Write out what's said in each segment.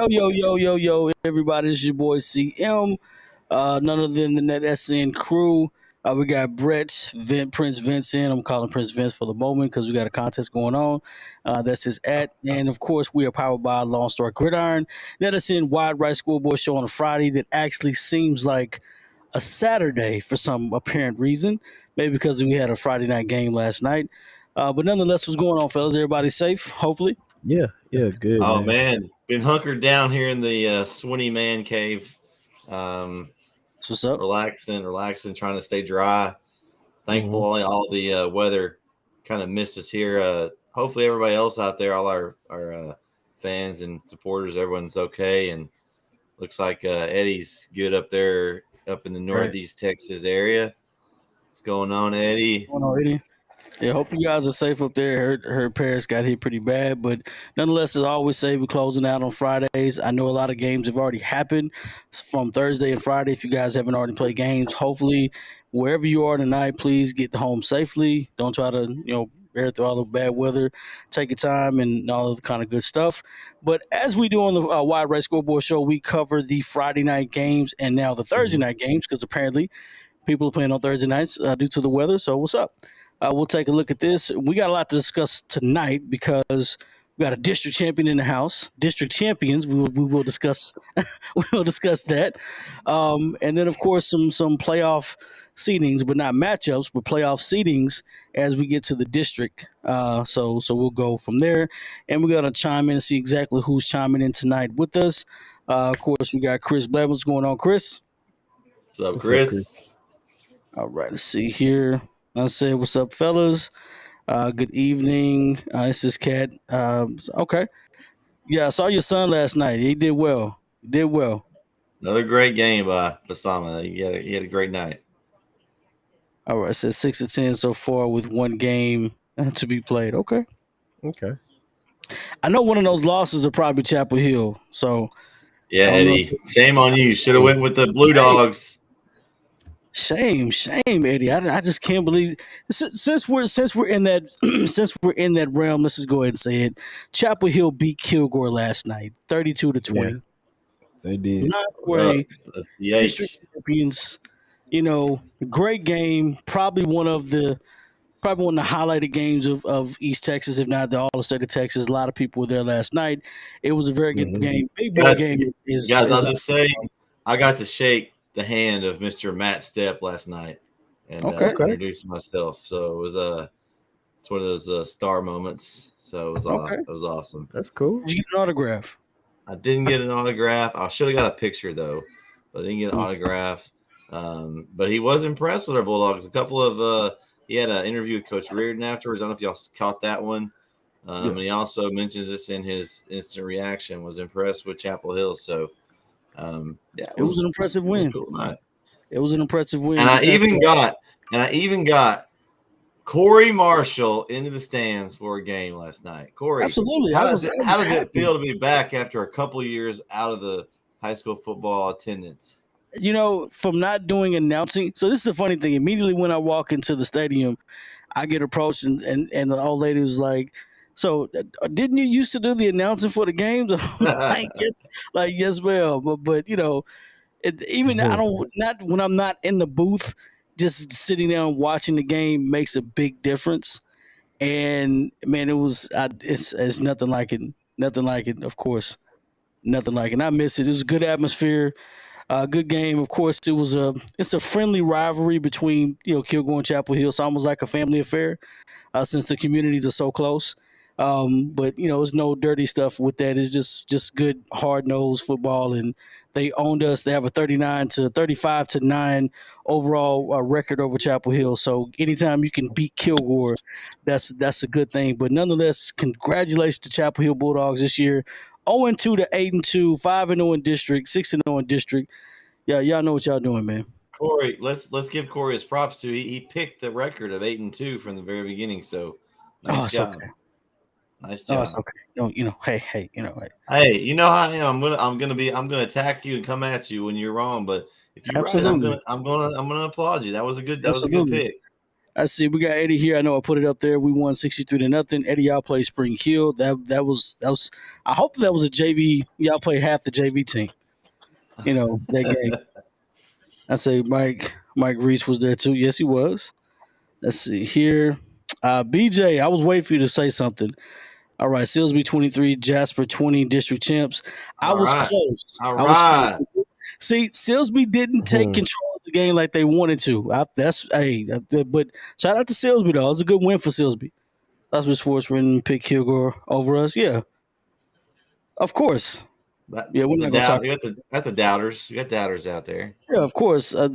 Yo, everybody, it's your boy CM, none other than the NETsn crew. We got Prince Vince in. I'm calling Prince Vince for the moment because we got a contest going on. That's his at. And of course, we are powered by Lone Star Gridiron. NETsn Wide Right Scoreboard show on a Friday that actually seems like a Saturday for some apparent reason. Maybe because we had a Friday night game last night. But nonetheless, what's going on, fellas? Everybody safe, hopefully? Yeah, good. Oh man. man, been hunkered down here in the Swinney man cave, What's up? relaxing, trying to stay dry. Thankfully, all the weather kind of missed us here. Hopefully, everybody else out there, all our fans and supporters, everyone's okay. And looks like Eddie's good up there, up in the Northeast Texas area. What's going on, Eddie? What's going on, Eddie? Yeah, hope you guys are safe up there. Her parents got hit pretty bad, but nonetheless, as I always say, we're closing out on Fridays. I know a lot of games have already happened from Thursday and Friday. If you guys haven't already played games, hopefully wherever you are tonight, please get home safely. Don't try to bear through all the bad weather. Take your time and all of the kind of good stuff. But as we do on the Wide Right Scoreboard show, we cover the Friday night games and now the Thursday night games because apparently people are playing on Thursday nights due to the weather. So what's up? We'll take a look at this. We got a lot to discuss tonight because we got a district champion in the house. District champions. We will discuss. We will discuss that, and then of course some playoff seedings, but not matchups, but playoff seedings as we get to the district. So we'll go from there, and we're gonna chime in and see exactly who's chiming in tonight with us. Of course, we got Chris Blevins. What's going on, Chris? What's up, Chris? All right, let's see here. I say, what's up, fellas? Good evening. This is Kat. Okay. Yeah, I saw your son last night. He did well. Another great game by Basama. He had a great night. All right, it says 6-10 so far with one game to be played. Okay. I know one of those losses are probably Chapel Hill. So yeah, Eddie, shame on you. Should have went with the Blue Dogs. Shame, Eddie. I just can't believe since we're in that since we're in that realm. Let's just go ahead and say it. Chapel Hill beat Kilgore last night, 32-20. Yeah, they did. Not way. District champions. Great game. Probably one of the highlighted games of East Texas, if not the state of Texas. A lot of people were there last night. It was a very good game. Big boy game. I'll just say, I got to shake the hand of Mr. Matt Stepp last night and introduce myself. So it was it's one of those star moments. So it was awesome. That's cool. Did you get an autograph? I didn't get an autograph. I should have got a picture though, but I didn't get an autograph. But he was impressed with our Bulldogs. A couple of he had an interview with Coach Reardon afterwards. I don't know if y'all caught that one. And he also mentions this in his instant reaction. Was impressed with Chapel Hill. So. It was an impressive win. It was an impressive win. And I even got Corey Marshall into the stands for a game last night. Corey, absolutely. How does it feel to be back after a couple of years out of the high school football attendance? From not doing announcing. So this is the funny thing. Immediately when I walk into the stadium, I get approached and the old lady was like, "So, didn't you used to do the announcing for the games?" Yes, ma'am. But I don't not when I'm not in the booth, just sitting down watching the game makes a big difference. And man, it's nothing like it. Of course, nothing like it. And I miss it. It was a good atmosphere. Good game. Of course, it's a friendly rivalry between Kilgore and Chapel Hill. It's almost like a family affair since the communities are so close. But there's no dirty stuff with that. It's just good hard-nosed football, and they owned us. They have a 35-9 overall record over Chapel Hill. So anytime you can beat Kilgore, that's a good thing. But nonetheless, congratulations to Chapel Hill Bulldogs this year. 0-2 to 8-2, 5-0 in district, 6-0 in district. Yeah, y'all know what y'all doing, man. Corey, let's give Corey his props too. He picked the record of 8-2 from the very beginning. So nice job. Okay. Nice job. Oh, it's okay. Hey. Hey, you know how I am. I'm gonna attack you and come at you when you're wrong. But if you're right, I'm gonna applaud you. That was a good pick. I see. We got Eddie here. I know I put it up there. We won 63-0. Eddie, y'all play Spring Hill. That was. I hope that was a JV. Y'all played half the JV team. That game. I say Mike Reach was there too. Yes, he was. Let's see here. BJ, I was waiting for you to say something. All right, Silsby 23, Jasper 20, district champs. I All was right. close. All I was right. close. See, Silsby didn't take control of the game like they wanted to. But shout out to Silsby though. It was a good win for Silsby. That's what Sports written pick Kilgore over us. Yeah, of course. Yeah, we're not gonna talk. You got the doubters. You got doubters out there. Yeah, of course. All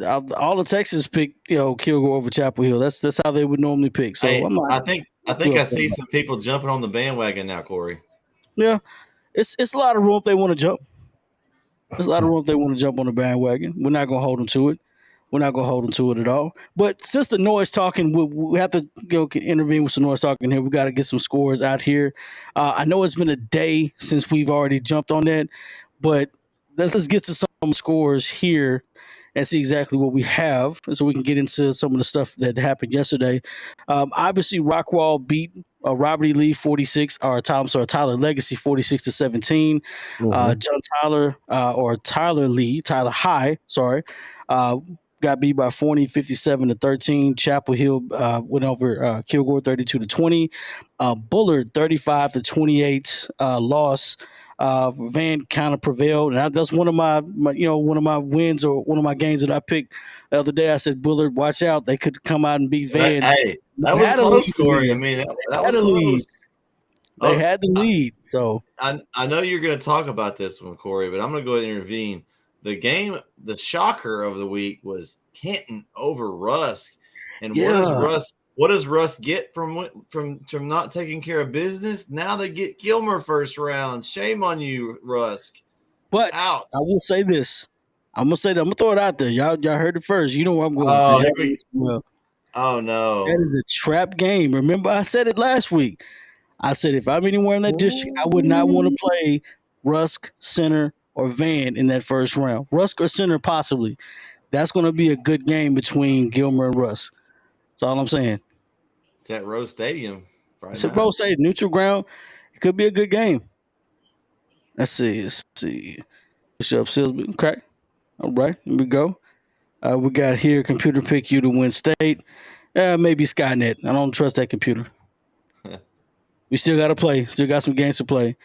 the Texans pick Kilgore over Chapel Hill. That's how they would normally pick. So Hey, I'm not. I think I see some people jumping on the bandwagon now, Corey. Yeah, it's a lot of room if they want to jump. There's a lot of room if they want to jump on the bandwagon. We're not gonna hold them to it. We're not gonna hold them to it at all. But since the noise talking, we have to intervene with some noise talking here. We got to get some scores out here. I know it's been a day since we've already jumped on that, but let's get to some scores here and see exactly what we have, so we can get into some of the stuff that happened yesterday. Obviously, Rockwall beat Robert E. Lee 46, or Tyler Legacy 46-17. John Tyler Tyler High, got beat by 40, 57-13. Chapel Hill went over Kilgore 32-20. Bullard 35-28 loss. Van kind of prevailed, and that's one of my wins, or one of my games that I picked the other day. I said, Bullard, watch out, they could come out and beat Van. Hey, that was close, Corey. I mean, that was close. They had the lead. So I know you're going to talk about this one, Corey, but I'm going to go ahead and intervene. The shocker of the week was Kenton over Rusk, and what does Russ get from not taking care of business? Now they get Gilmer first round. Shame on you, Rusk. But ouch. I will say this. I'm gonna throw it out there. Y'all heard it first. You know where I'm going. Oh no. That is a trap game. Remember, I said it last week. I said if I'm anywhere in that district, I would not want to play Rusk, Center, or Van in that first round. Rusk or Center possibly. That's gonna be a good game between Gilmer and Rusk. That's all I'm saying. It's at Rose Stadium. It's at Rose Stadium, neutral ground. It could be a good game. Let's see. Push up, Silsby. Okay. All right. Here we go. We got here computer pick you to win state. Maybe Skynet. I don't trust that computer. We still got to play. Still got some games to play.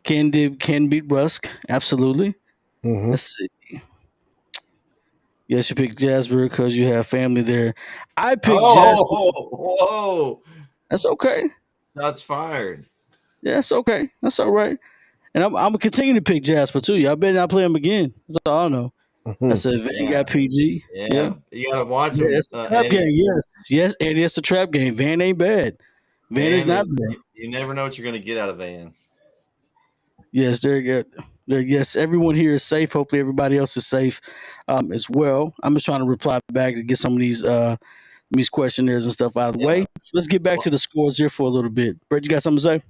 Can beat Rusk. Absolutely. Let's see. Yes, you picked Jasper because you have family there. I picked Jasper. Whoa. That's okay. Shots fired. Yeah, that's okay. That's all right. And I'm going to continue to pick Jasper, too. Y'all better not play him again. That's all I know. I said, Van got PG. Yeah. You got to watch him. It's a trap game. Yes, Eddie, it's a trap game. Van ain't bad. Van is not bad. You never know what you're going to get out of Van. Yes, very good. Yes, everyone here is safe. Hopefully everybody else is safe as well. I'm just trying to reply back to get some of these questionnaires and stuff out of the way. So let's get back to the scores here for a little bit. Brett, you got something to say?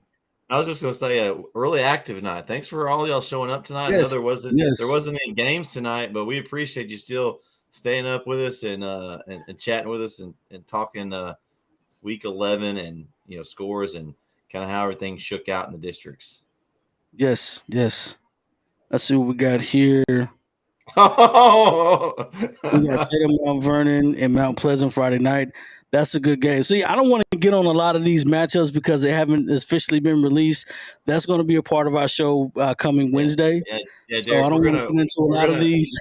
I was just going to say a really active night. Thanks for all y'all showing up tonight. Yes. I know there wasn't any games tonight, but we appreciate you still staying up with us and chatting with us and talking week 11 and scores and kind of how everything shook out in the districts. Yes. Let's see what we got here. We got Tatum, Mount Vernon, and Mount Pleasant Friday night. That's a good game. See, I don't want to get on a lot of these matchups because they haven't officially been released. That's going to be a part of our show coming Wednesday. Yeah, so I don't want to get into a lot of these.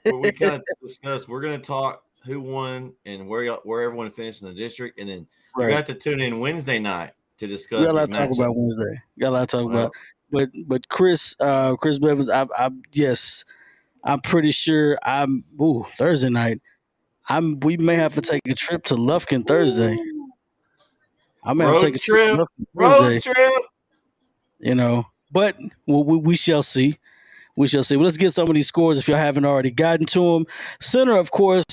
We kind of discussed. We're going to talk who won and where everyone finished in the district, and then you have to tune in Wednesday night to discuss. We got a lot to talk about Wednesday. Got a lot to talk about. But Chris Blevins, I'm pretty sure Thursday night. We may have to take a trip to Lufkin Thursday. I may have to take a trip to Lufkin Thursday. But we shall see. We shall see. Well, let's get some of these scores if y'all haven't already gotten to them. Center, of course,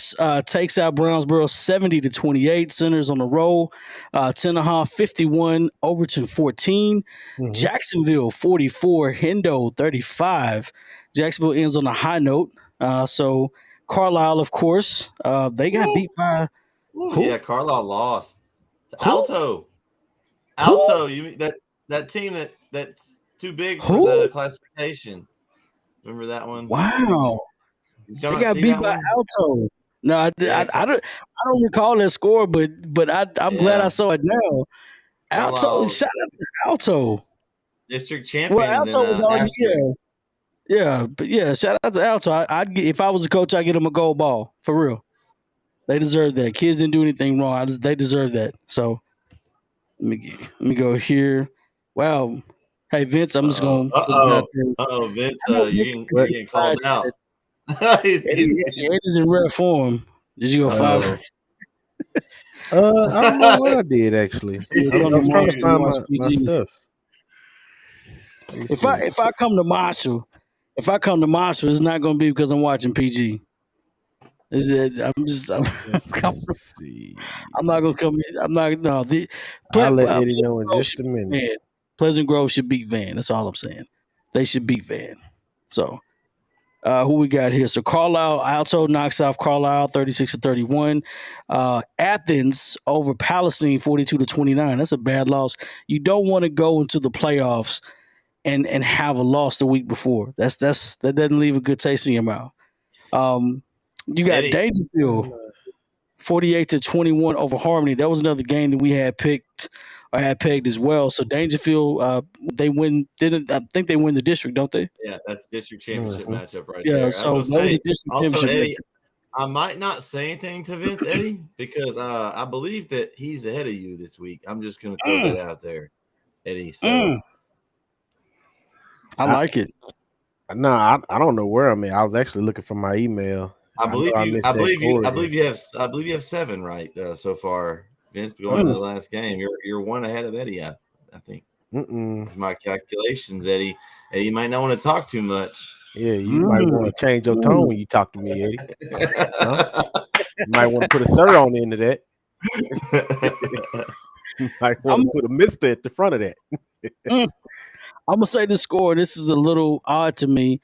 takes out Brownsboro 70-28. Center's on the roll. Tenaha 51, Overton 14. Jacksonville 44, Hendo 35. Jacksonville ends on a high note. So Carlisle, of course, they got beat by Ooh, Who? yeah, Carlisle lost to Who? Alto. Who? Alto, you that team that's too big for the Who? classification. Remember that one? Wow. Did y'all They not got see beat that by one? Alto. No, Yeah, I don't recall that score, but I'm glad I yeah. saw it now. Alto, Carlisle shout out to Alto. district Well, champions in Alto was already last year. but yeah, shout out to Alto. I'd get, if I was a coach, I'd get him a gold ball for real. They deserve that. Kids didn't do anything wrong. They deserve that. So let me go here. Wow. Hey Vince, I'm just gonna put this out there. Vince, I know you're Vince getting is you're getting called out. Eddie's in rare form. Did you go five? Uh, I don't know what I did actually. You I come to was trying to Marshall, find watch my PG. stuff. Let me see. If I come to Marshall, it's not going to be because I'm watching PG. Is it? Let's see. I'm not going to come. I'm not. No, I'll let Pleasant Eddie know in Grove just should a beat minute. Van. Pleasant Grove should beat Van. That's all I'm saying. They should beat Van. So who we got here? So Carlisle Alto knocks off Carlisle 36-31. Athens over Palestine 42-29. That's a bad loss. You don't want to go into the playoffs and have a loss the week before. That doesn't leave a good taste in your mouth. You got Eddie, Dangerfield 48-21 over Harmony. That was another game that we had picked or had pegged as well. So Dangerfield, they win. Didn't I think they win the district? Don't they? yeah, that's district championship Mhm. matchup right Yeah. there. I was So gonna that was a say district also, championship. Eddie, I might not say anything to Vince Eddie because I believe that he's ahead of you this week. I'm just gonna throw Mm, that out there, Eddie. So mm, I I, like it. no, I don't know where I'm at. I was actually looking for my email. I know I missed that I Corey. believe you have 7 right so far, Vince. Going into Mm. the last game, you're one ahead of Eddie. I think. Mm-mm. My calculations, Eddie. Eddie, you might not want to talk too much. Yeah, you might want to change your tone when you talk to me, Eddie. Huh? You might want to put a sir on the end of that. You might want to put a mister at the front of that. I'm gonna say the score. This is a little odd to me.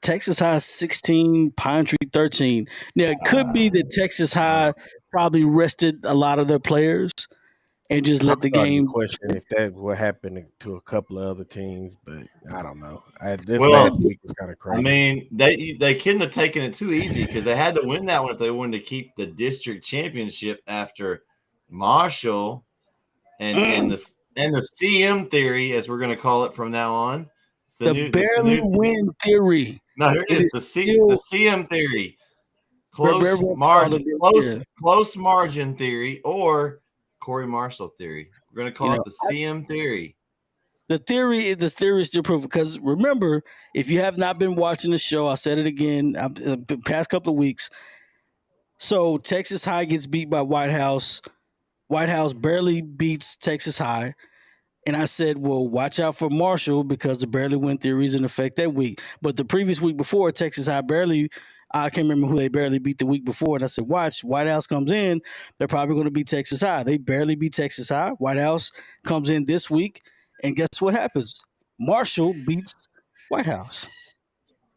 Texas High 16, Pine Tree 13. Now it could be that Texas High probably rested a lot of their players and just I'm let the starting to game. question if that what happened to a couple of other teams, but I don't know. This Well, last week was kind of I crazy. mean, they couldn't have taken it too easy because they had to win that one if they wanted to keep the district championship after Marshall and the CM theory, as we're going to call it from now on. It's The new barely win theory. No, here it is. The CM theory. Close margin theory or Corey Marshall theory. We're going to call it the CM theory. The theory is still proven because remember, if you have not been watching the show, I said it again the past couple of weeks. So Texas High gets beat by White House. White House barely beats Texas High. And I said, well, watch out for Marshall because the barely win theory is in effect that week. But the previous week before, Texas High I can't remember who they barely beat the week before. And I said, watch, White House comes in, they're probably going to beat Texas High. They barely beat Texas High. White House comes in this week. And guess what happens? Marshall beats White House.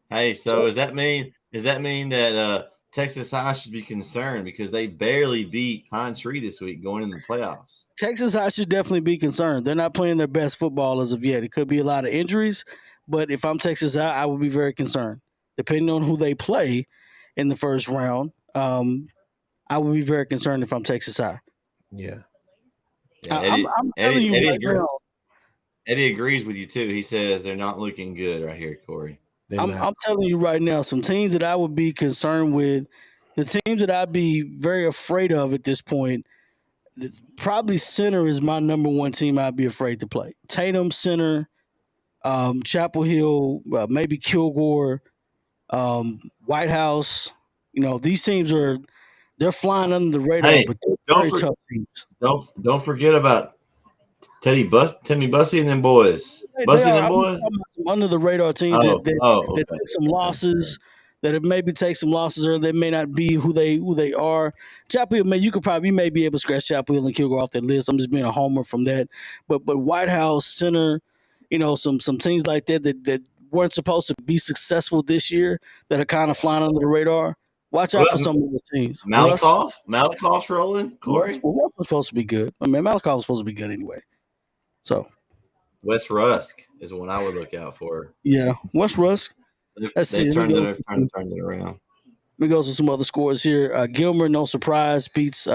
Hey, so does that mean that Texas High should be concerned because they barely beat Pine Tree this week going into the playoffs? Texas High should definitely be concerned. They're not playing their best football as of yet. It could be a lot of injuries, but if I'm Texas High, I would be very concerned. Depending on who they play in the first round, I would be very concerned if I'm Texas High. Yeah. Eddie, I'm telling you right now. Eddie agrees with you too. He says they're not looking good right here, Corey. I'm telling you right now, some teams that I would be concerned with, the teams that I'd be very afraid of at this point, probably center is my number one team I'd be afraid to play. Tatum, center, Chapel Hill, maybe Kilgore, White House. These teams they're flying under the radar, but they're very tough teams. Don't forget about Timmy Bussey and them boys. Bussey and them boys. Under the radar teams that take some losses, that have maybe take some losses, or they may not be who they are. Chapel Hill, man, you may be able to scratch Chapel Hill and Kilgore off that list. I'm just being a homer from that. But White House, center, some teams like that weren't supposed to be successful this year that are kind of flying under the radar. Watch out for some of those teams. Malakoff's rolling. Russ Corey. was supposed to be good. I mean, Malachi was supposed to be good anyway. So West Rusk is one I would look out for. yeah, West Rusk. Let's see. They've turned it around. Let me go to some other scores here. Gilmer, no surprise, beats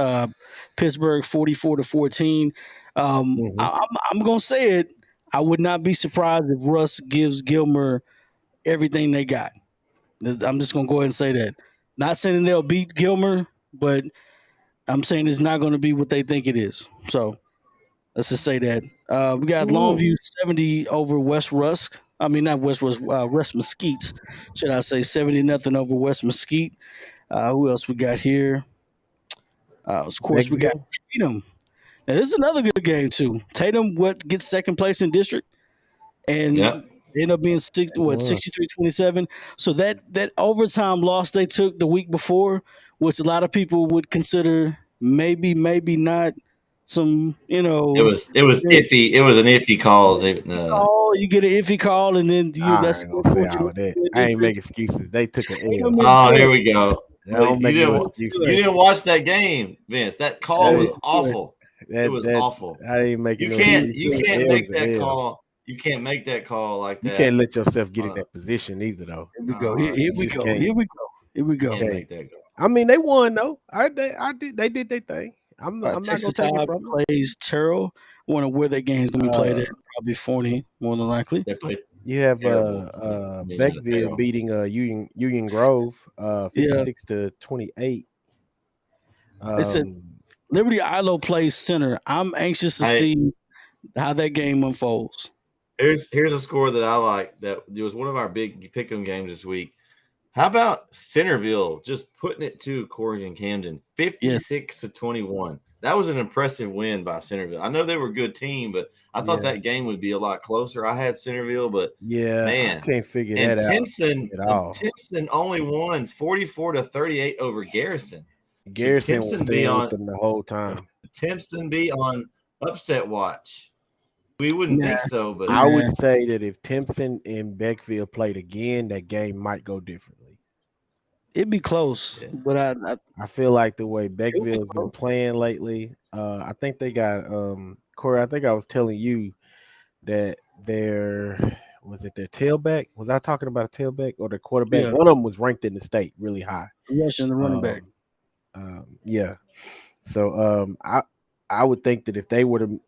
Pittsburgh 44-14. I'm gonna say it. I would not be surprised if Russ gives Gilmer everything they got. I'm just gonna go ahead and say that. Not saying they'll beat Gilmer, but I'm saying it's not going to be what they think it is. So let's just say that. We got Longview 70 over West Rusk. I mean, not West Rusk, West Mesquite. Should I say 70-0 over West Mesquite? Who else we got here? Of course, we got Tatum. Now, this is another good game, too. Tatum gets second place in district and end up being 63-27. So that overtime loss they took the week before, which a lot of people would consider maybe not some, it was iffy. It was an iffy call. You get an iffy call, and then that's that. I ain't make excuses. They took an L. Oh, here we go. You didn't watch that game, Vince. That call was awful. It was awful. I ain't making. You can't make that call. You can't make that call like that. You can't let yourself get in that position either, though. Here we go. Here we go. Can't make that go. I mean, they won though. They did their thing. I'm not going to take it from them. Plays Terrell. I wonder where that game's going to be played at. Probably Forney, more than likely. You have Beckville beating Union Grove 56-28. They said Liberty Ilo plays center. I'm anxious to see how that game unfolds. Here's a score that I like. That it was one of our big pick'em games this week. How about Centerville just putting it to Corey and Camden, 56-21? That was an impressive win by Centerville. I know they were a good team, but I thought that game would be a lot closer. I had Centerville, but man, I can't figure that out. Timpson only won 44-38 over Garrison. Garrison was staying with them the whole time. Timpson be on upset watch. We wouldn't think so, but I would say that if Timpson and Beckville played again, that game might go differently. It'd be close, but I feel like the way Beckville's been playing lately, I think they got Corey. I think I was telling you that their tailback. Was I talking about a tailback or the quarterback? Yeah. One of them was ranked in the state really high. Yes, and the running back. So I would think that if they were to,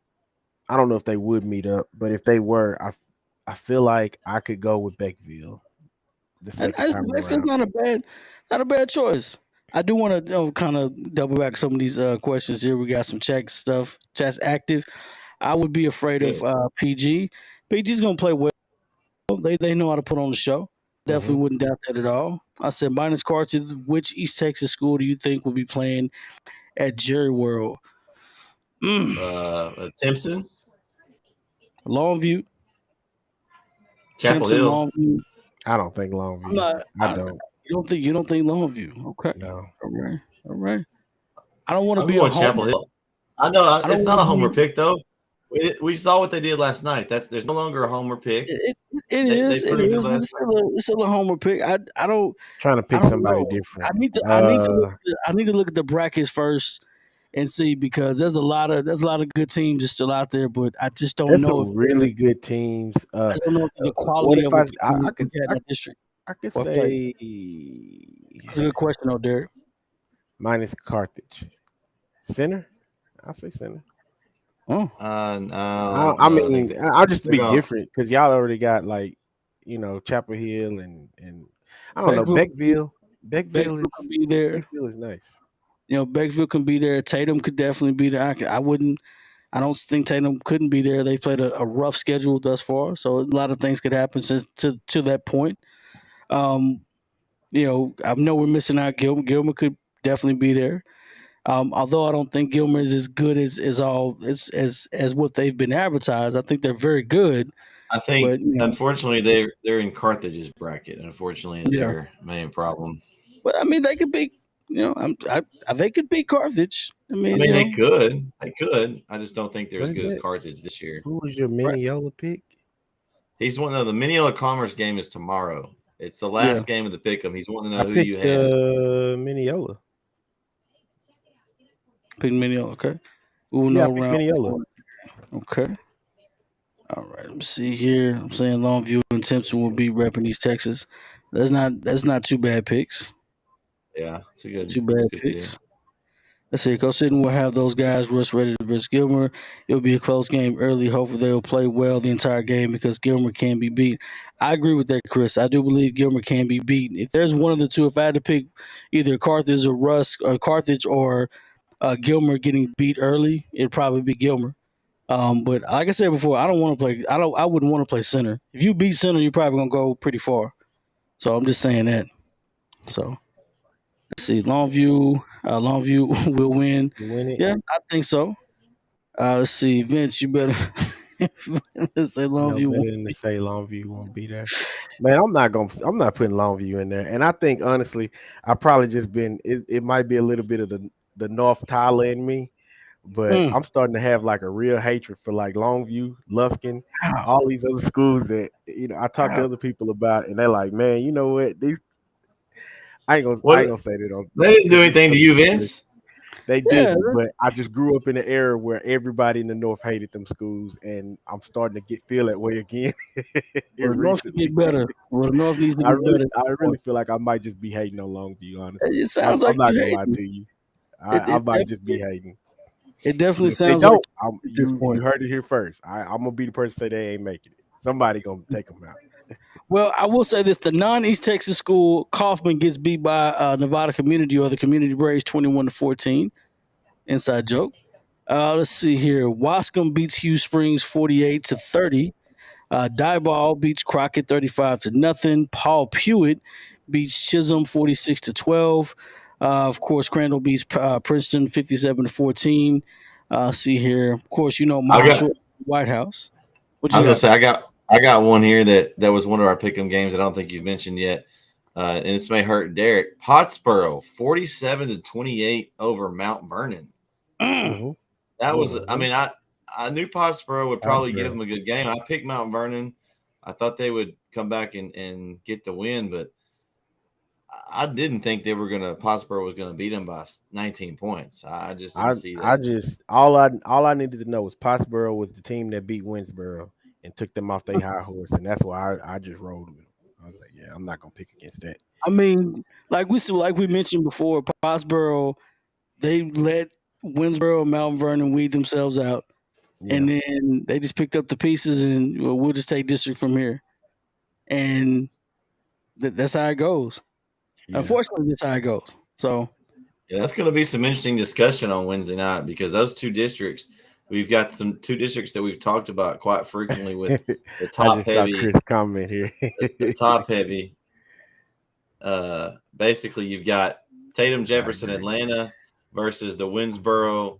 I don't know if they would meet up, but if they were, I feel like I could go with Beckville. Beckville's not a bad choice. I do want to kind of double back some of these questions here. We got some chat's active. I would be afraid of PG. PG's gonna play well. They know how to put on the show. Definitely wouldn't doubt that at all. I said minus Carter. Which East Texas school do you think will be playing at Jerry World? Timpson, Longview, Chapel Hill. Longview. I don't think Longview. I don't. You don't think Longview? Okay. No. All right. I don't want to be on Chapel Hill. I know it's not a homer pick though. We saw what they did last night. There's no longer a homer pick. It is. It's still a homer pick. I don't trying to pick somebody different. I need to look at the brackets first and see, because there's a lot of good teams still out there, but I just don't know if really good teams. I don't know the quality of that district. I could say that's a good question, though, Derek. Minus Carthage, center. I'll say center. Oh, no, I mean, I'll just be different because y'all already got Chapel Hill and I don't know Beckville. Beckville can be there. Beckville is nice. Beckville can be there. Tatum could definitely be there. I don't think Tatum couldn't be there. They played a rough schedule thus far, so a lot of things could happen to that point. I know we're missing out. Gilmer could definitely be there. Although I don't think Gilmer is as good as what they've been advertised. I think they're very good. I think, unfortunately, they're in Carthage's bracket. Unfortunately, is their main problem. But I mean, they could be. They could beat Carthage. I mean, they could. They could. I just don't think they're as good as Carthage this year. Who was your Mineola pick? He's one of the Mineola Commerce game is tomorrow. It's the Yeah, last game of the pick'em. He's wanting to I know who you picked had. Mineola. pick Minneola. Okay, we will Yeah, I know picked round Mineola. 4. Okay. All right. Let me see here. I'm saying Longview and Timpson will be repping East Texas. That's not two bad picks. Yeah, Two it's bad a good team. picks. Let's see. Coach Sitton will have those guys rush ready to versus Gilmer. It'll be a close game early. Hopefully, they'll play well the entire game because Gilmer can be beat. I agree with that, Chris. I do believe Gilmer can be beaten. If there's one of the two, if I had to pick either Carthage or Rusk, or Carthage or Gilmer getting beat early, it'd probably be Gilmer. But like I said before, I don't want to play. I wouldn't want to play center. If you beat center, you're probably gonna go pretty far. So I'm just saying that. So let's see. Longview will win. You win it. Yeah, I think so. Let's see, Vince. You better let's say No Longview. better than to say Longview won't be there. Man, I'm not putting Longview in there. And I think honestly, I probably just been it might be a little bit of the North Tyler in me, but Mm, I'm starting to have like a real hatred for like Longview, Lufkin, wow, all these other schools that I talk to wow. other people about, and they're like, man, you know what? These I ain't What gonna say they don't they didn't do these anything to other you, schools, Vince? they Yeah, didn't, but I just grew up in an era where everybody in the North hated them schools, and I'm starting to feel that way again here well, the North can recently. get better. Well, the North needs to I get really, better. I really feel like I might just be hating on Longview. Honestly, It sounds I'm like not you gonna hate lie me. to you. It I it might just be definitely, hating. it definitely But if they sounds like don't, at this you point. heard it here first. I'm gonna be the person to say they ain't making it. Somebody gonna take them out. Well, I will say this: the non-East Texas school Kaufman gets beat by Nevada Community or the Community Braves 21-14. Inside joke. Let's see here. Wascom beats Hugh Springs 48-30. Dieball beats Crockett 35-0. Paul Pewitt beats Chisholm 46-12. Of course, Crandall beats Princeton 57-14. See here. Of course, I got Marshall, White House. What I you was gonna got? say I got one here that was one of our pick'em games that I don't think you've mentioned yet. And this may hurt Derek. Pottsboro 47-28 over Mount Vernon. Mm. Mm-hmm. That was I Mm-hmm. mean, I knew Pottsboro would probably give Hospital. them a good game. I picked Mount Vernon. I thought they would come back and get the win, but I didn't think they were gonna Pottsboro was gonna beat them by 19 points. I just didn't see I that. just all I needed to know was Pottsboro was the team that beat Winsboro and took them off their high horse, and that's why I just rolled with them. I was like, yeah, I'm not gonna pick against that. I mean, like we mentioned before, Pottsboro, they let Winsboro and Mount Vernon weed themselves out, Yeah, and then they just picked up the pieces and well, we'll just take district from here, and that's how it goes. yeah. Unfortunately, that's how it goes. So Yeah, that's going to be some interesting discussion on Wednesday night because those two districts, we've got some two districts that we've talked about quite frequently with the I top just saw heavy, Chris comment here. the top heavy. Basically, you've got Tatum, I Jefferson, agree. Atlanta versus the Winsboro,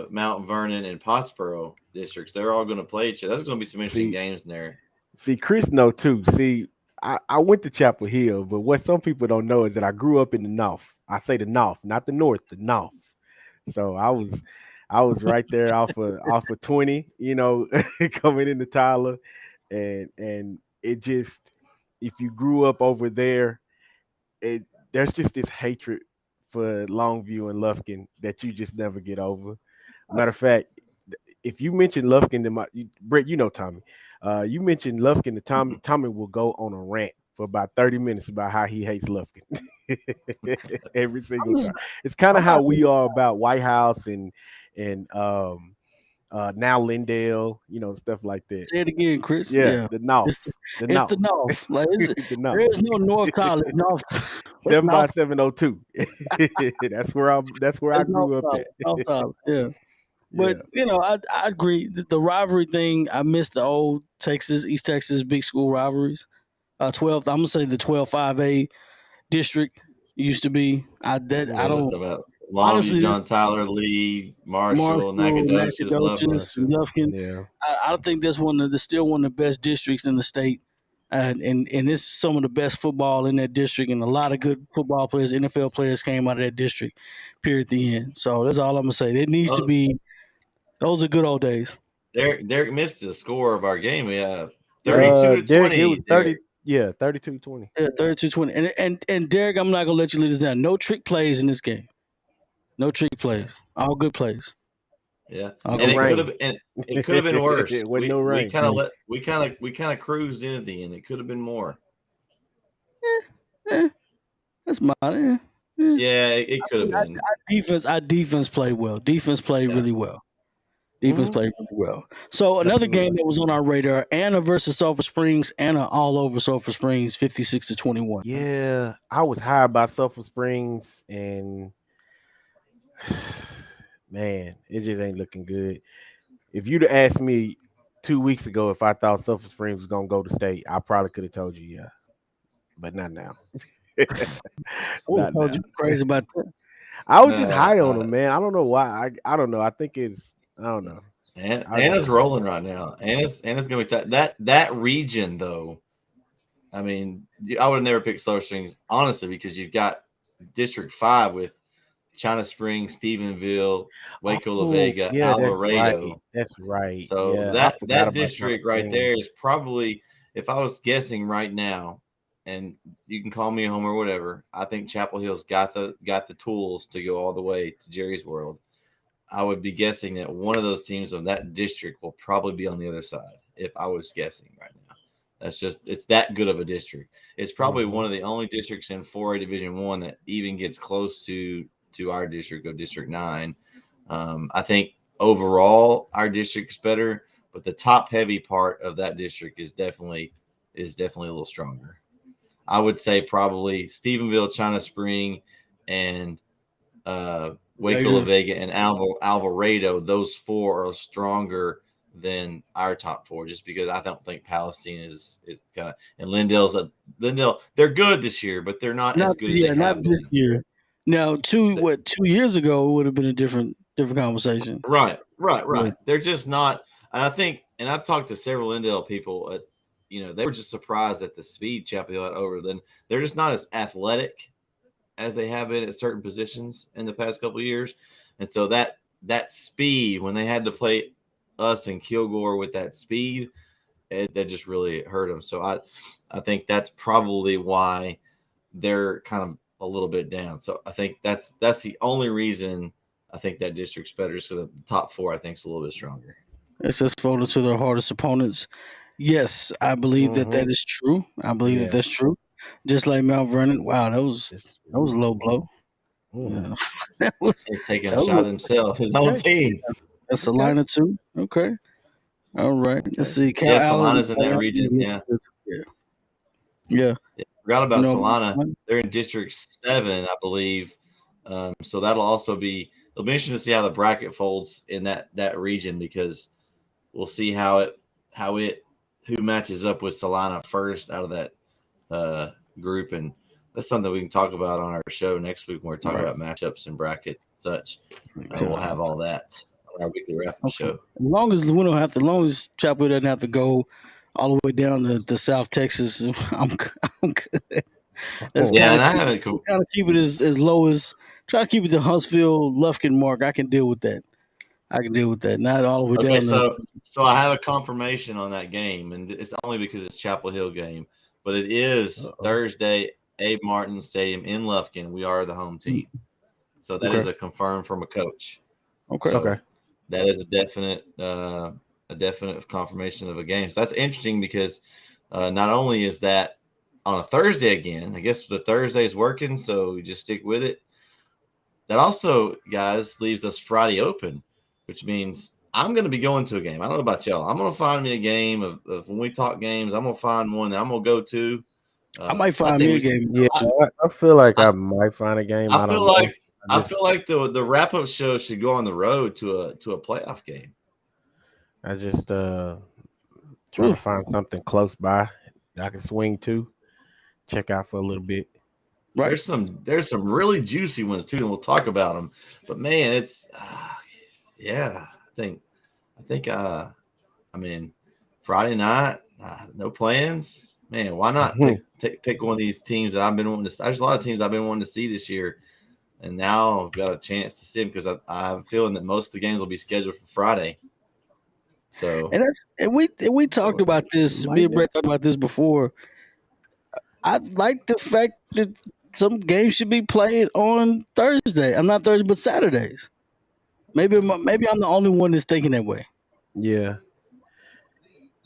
Mount Vernon, and Pottsboro districts. They're all going to play each other. There's going to be some interesting See, games in there. Chris know too. See, I went to Chapel Hill, but what some people don't know is that I grew up in the North. I say the North, not the North, the North. So I was right there off of 20, coming into Tyler, and it just if you grew up over there, it there's just this hatred for Longview and Lufkin that you just never get over. Matter of fact, if you mention Lufkin to Brett, you know Tommy. You mentioned Lufkin to Tommy will go on a rant for about 30 minutes about how he hates Lufkin. Every I'm single just time. It's kind of I'm not how we are about White House and now Lindale, stuff like that. say it again, Chris. Yeah, Yeah, the North. it's the The it's North. the North. Like The North. there is no North Tyler. North, it's Seven by North. 702. That's where I It's North grew up Tyler. at. North Tyler. Yeah. But Yeah. I agree. The rivalry thing, I miss the old Texas, East Texas big school rivalries. 12. I'm gonna say the 12-5A district used to be. I Yeah, Mm-hmm. what's don't about Longview, honestly. John Tyler, Lee, Marshall, Marshall, Nacogdoches, Nacogdoches, Lufkin. Marshall. Lufkin. Yeah. I think that's still one of the best districts in the state. And it's some of the best football in that district, and a lot of good football players, NFL players came out of that district. Period. At the end. So that's all I'm gonna say. It needs to Oh, be. Those are good old days. Derek missed the score of our game. We have Yeah. 32 to Derek, it 20, was 30. Derek. Yeah, 32-20. Yeah, 32-20. And Derek, I'm not gonna let you leave this down. No trick plays in this game. No trick Yeah. plays. All good plays. Yeah, All and good it could plays. have and it could have been worse. With no We rain. kind of we kind of cruised in at the end. It could have been more. Eh, that's mine. Yeah, it could have been. Our defense played well. Defense played Yeah. really well. Defense Mhm. played really well. So another game that was on our radar: Anna versus Sulphur Springs. Anna all over Sulphur Springs, 56-21. Yeah, I was high by Sulphur Springs, and man, it just ain't looking good. If you'd have asked me 2 weeks ago if I thought Sulphur Springs was gonna go to state, I probably could have told you yeah, but not now. I would Not have told now. you crazy about that. I was just high on Uh, them, man. I don't know why. I don't know. I think it's I don't know. I just Anna's rolling right now. Anna's gonna be that region though. I mean, I would have never picked Sulphur Springs honestly because you've got District 5 with China Springs, Stephenville, Waco, La Oh, Vega, yeah, that's right. Alvarado. That's right. So Yeah, I forgot that about China district right there Springs. is probably, if I was guessing right now, and you can call me a homer or whatever, I think Chapel Hill's got the tools to go all the way to Jerry's World. I would be guessing that one of those teams of that district will probably be on the other side. If I was guessing right now, it's that good of a district. It's probably one of the only districts in 4A Division 1 that even gets close to our district of District 9. I think overall our district's better, but the top heavy part of that district is definitely a little stronger. I would say probably Stephenville, China Spring, and Waco, La Vega, and Alvarado. Those four are stronger than our top four, just because I don't think Palestine is kind of, and Lindale. They're good this year, but they're not as good as they Not have this been. year. Now, 2 years ago it would have been a different conversation. Right. Yeah. They're just not. And I think, and I've talked to several Lindale people. They were just surprised at the speed Chapel Hill had over them. They're just not as athletic as they have been at certain positions in the past couple of years, and so that speed when they had to play us in Kilgore with that speed, that just really hurt them. So I think that's probably why they're kind of a little bit down. So I think that's the only reason I think that district's better, is because the top four I think is a little bit stronger. It says photo to their hardest opponents. Yes, I believe that is true. I believe that that's true. Just like Mount Vernon. Wow, that was a low blow. Yeah. That was He's taking a shot at himself, his own team. That's Salina too. Okay. All right. Let's see. Cal Yeah, Allen. Salina's in that region. Yeah. Yeah. Forgot about Salina. They're in District 7, I believe. So it'll be interesting to see how the bracket folds in that region, because we'll see who matches up with Salina first out of that group, and that's something we can talk about on our show next week when we're talking about matchups and brackets and such. We'll have all that on our weekly wrap-up show. As long as Chapel doesn't have to go all the way down to South Texas, I'm good. That's and I haven't kind of keep it as low as, try to keep it to Huntsville, Lufkin mark. I can deal with that. Not all the way down. So I have a confirmation on that game, and it's only because it's Chapel Hill game, but it is Thursday, Abe Martin Stadium in Lufkin. We are the home team, so that is a confirmed from a coach. Okay. So that is a definite confirmation of a game. So that's interesting, because not only is that on a Thursday again, I guess the Thursday is working, so we just stick with it. That also, guys, leaves us Friday open, which means I'm going to be going to a game. I don't know about y'all. I'm going to find me a game of when we talk games. I'm going to find one that I'm going to go to. I might find me a game. Yeah, I feel like I might find a game. I feel like the wrap up show should go on the road to a playoff game. I just trying to find something close by that I can swing to, check out for a little bit. Right. There's some really juicy ones too, and we'll talk about them. But man, it's I think I mean, Friday night, no plans. Man, why not pick one of these teams that I've been wanting to see? There's a lot of teams I've been wanting to see this year, and now I've got a chance to see them, because I have a feeling that most of the games will be scheduled for Friday. So, and we talked about this. Me and Brett talked about this before. I like the fact that some games should be played on Thursday. I'm not Thursday, but Saturdays. Maybe I'm the only one that's thinking that way. Yeah.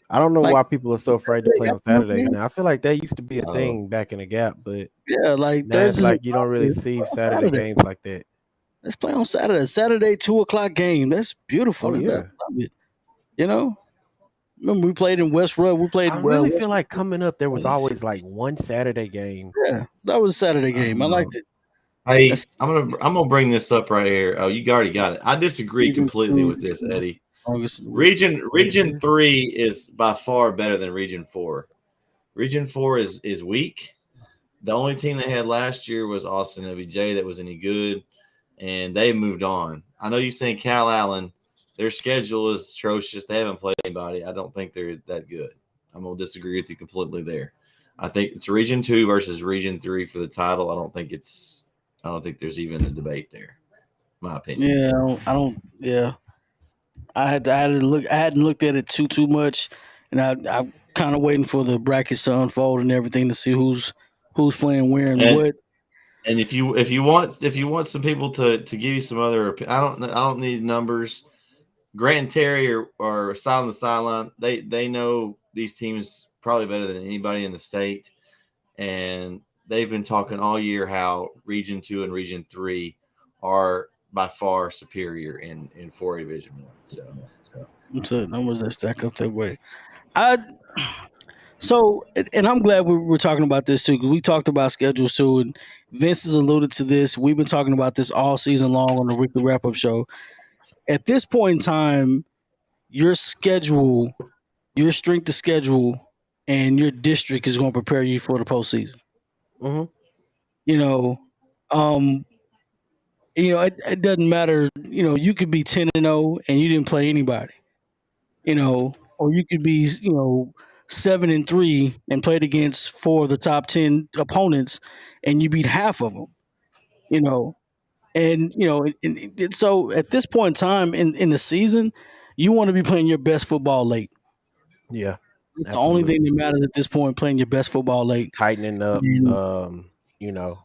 I don't know Like why people are so afraid to Saturday play on afternoon Saturdays game. now. I feel like that used to be a Oh, thing back in the gap, but Yeah, like now it's Thursdays and like you don't really Fridays. see Play on Saturday Saturday. games like that. Let's play on Saturday. Saturday 2 o'clock game. That's beautiful. Oh I yeah. love it. You know. Remember we played in West Road. We played I really feel West. like coming up there was yes. always like one Saturday game. Yeah, that was a Saturday game. I Um, liked it. That's hey, I'm gonna bring this up right here. Oh, you already got it. I disagree Region completely Two with is this, the Eddie. longest in the week. Region Texas. 3 is by far better than Region 4. Region 4 is weak. The only team they had last year was Austin OBJ that was any good, and they moved on. I know you're saying Cal Allen, their schedule is atrocious. They haven't played anybody. I don't think they're that good. I'm gonna disagree with you completely there. I think it's Region 2 versus Region 3 for the title. I don't think there's even a debate there. My opinion. Yeah, I don't. Yeah, I had to look. I hadn't looked at it too much, and I'm kind of waiting for the brackets to unfold and everything to see who's playing where and And what. and if you want some people to give you some other, I don't need numbers. Grant and Terry are side on the sideline. They know these teams probably better than anybody in the state, and they've been talking all year how Region 2 and Region 3 are by far superior in 4A Division 1. So So numbers that stack up that way. I and I'm glad we're talking about this too because we talked about schedules too, and Vince has alluded to this. We've been talking about this all season long on the weekly wrap up show. At this point in time, your schedule, your strength of schedule, and your district is going to prepare you for the postseason. Mm-hmm. You know, um, it doesn't matter. You could be 10-0 and you didn't play anybody. Or you could be 7-3 and played against 4 of the top 10 opponents, and you beat half of them. You know, and so at this point in time in the season, you want to be playing your best football late. Yeah, It's the only thing absolutely. that matters at this point, playing your best football late. Tightening up, And you know,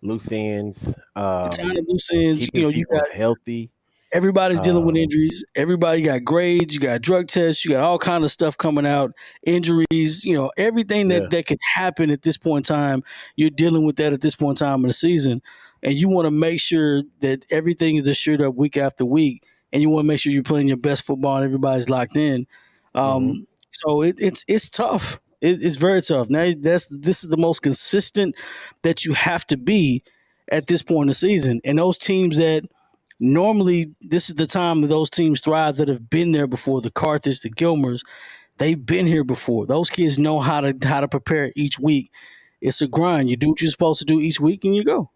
loose ends, tying up loose ends, keeping you people got healthy. everybody's dealing with Um, injuries. Everybody got grades, you got drug tests, you got all kind of stuff coming out, injuries, everything yeah. that can happen at this point in time, you're dealing with that at this point in time in the season. And you want to make sure that everything is assured up week after week. And you want to make sure you're playing your best football and everybody's locked in. Mm-hmm. So it's tough. It's very tough. Now this is the most consistent that you have to be at this point in the season. And those teams that normally this is the time that those teams thrive that have been there before. The Carthage, the Gilmers, they've been here before. Those kids know how to prepare each week. It's a grind. You do what you're supposed to do each week, and you go.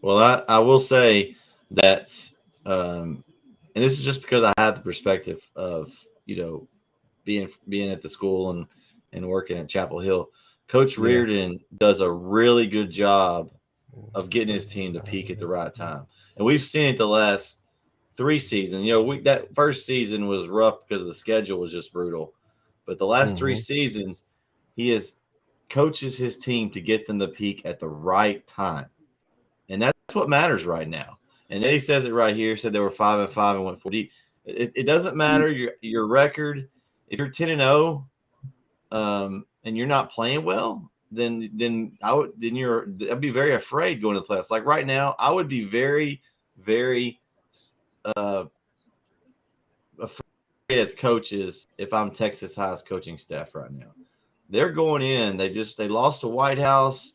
well, I will say that, and this is just because I have the perspective of being at the school and working at Chapel Hill. Coach Yeah. Reardon does a really good job of getting his team to peak at the right time, and we've seen it the last 3 seasons. That first season was rough because the schedule was just brutal, but the last three Mm-hmm. seasons, he has coaches his team to get them to peak at the right time. And that's what matters right now. And Eddie says it right here. Said they were 5-5 and went 4 deep. It doesn't matter your record. If you're 10-0, and you're not playing well, then I'd be very afraid going to the playoffs. Like right now, I would be very, very afraid as coaches if I'm Texas High's coaching staff right now. They're going in. They lost to White House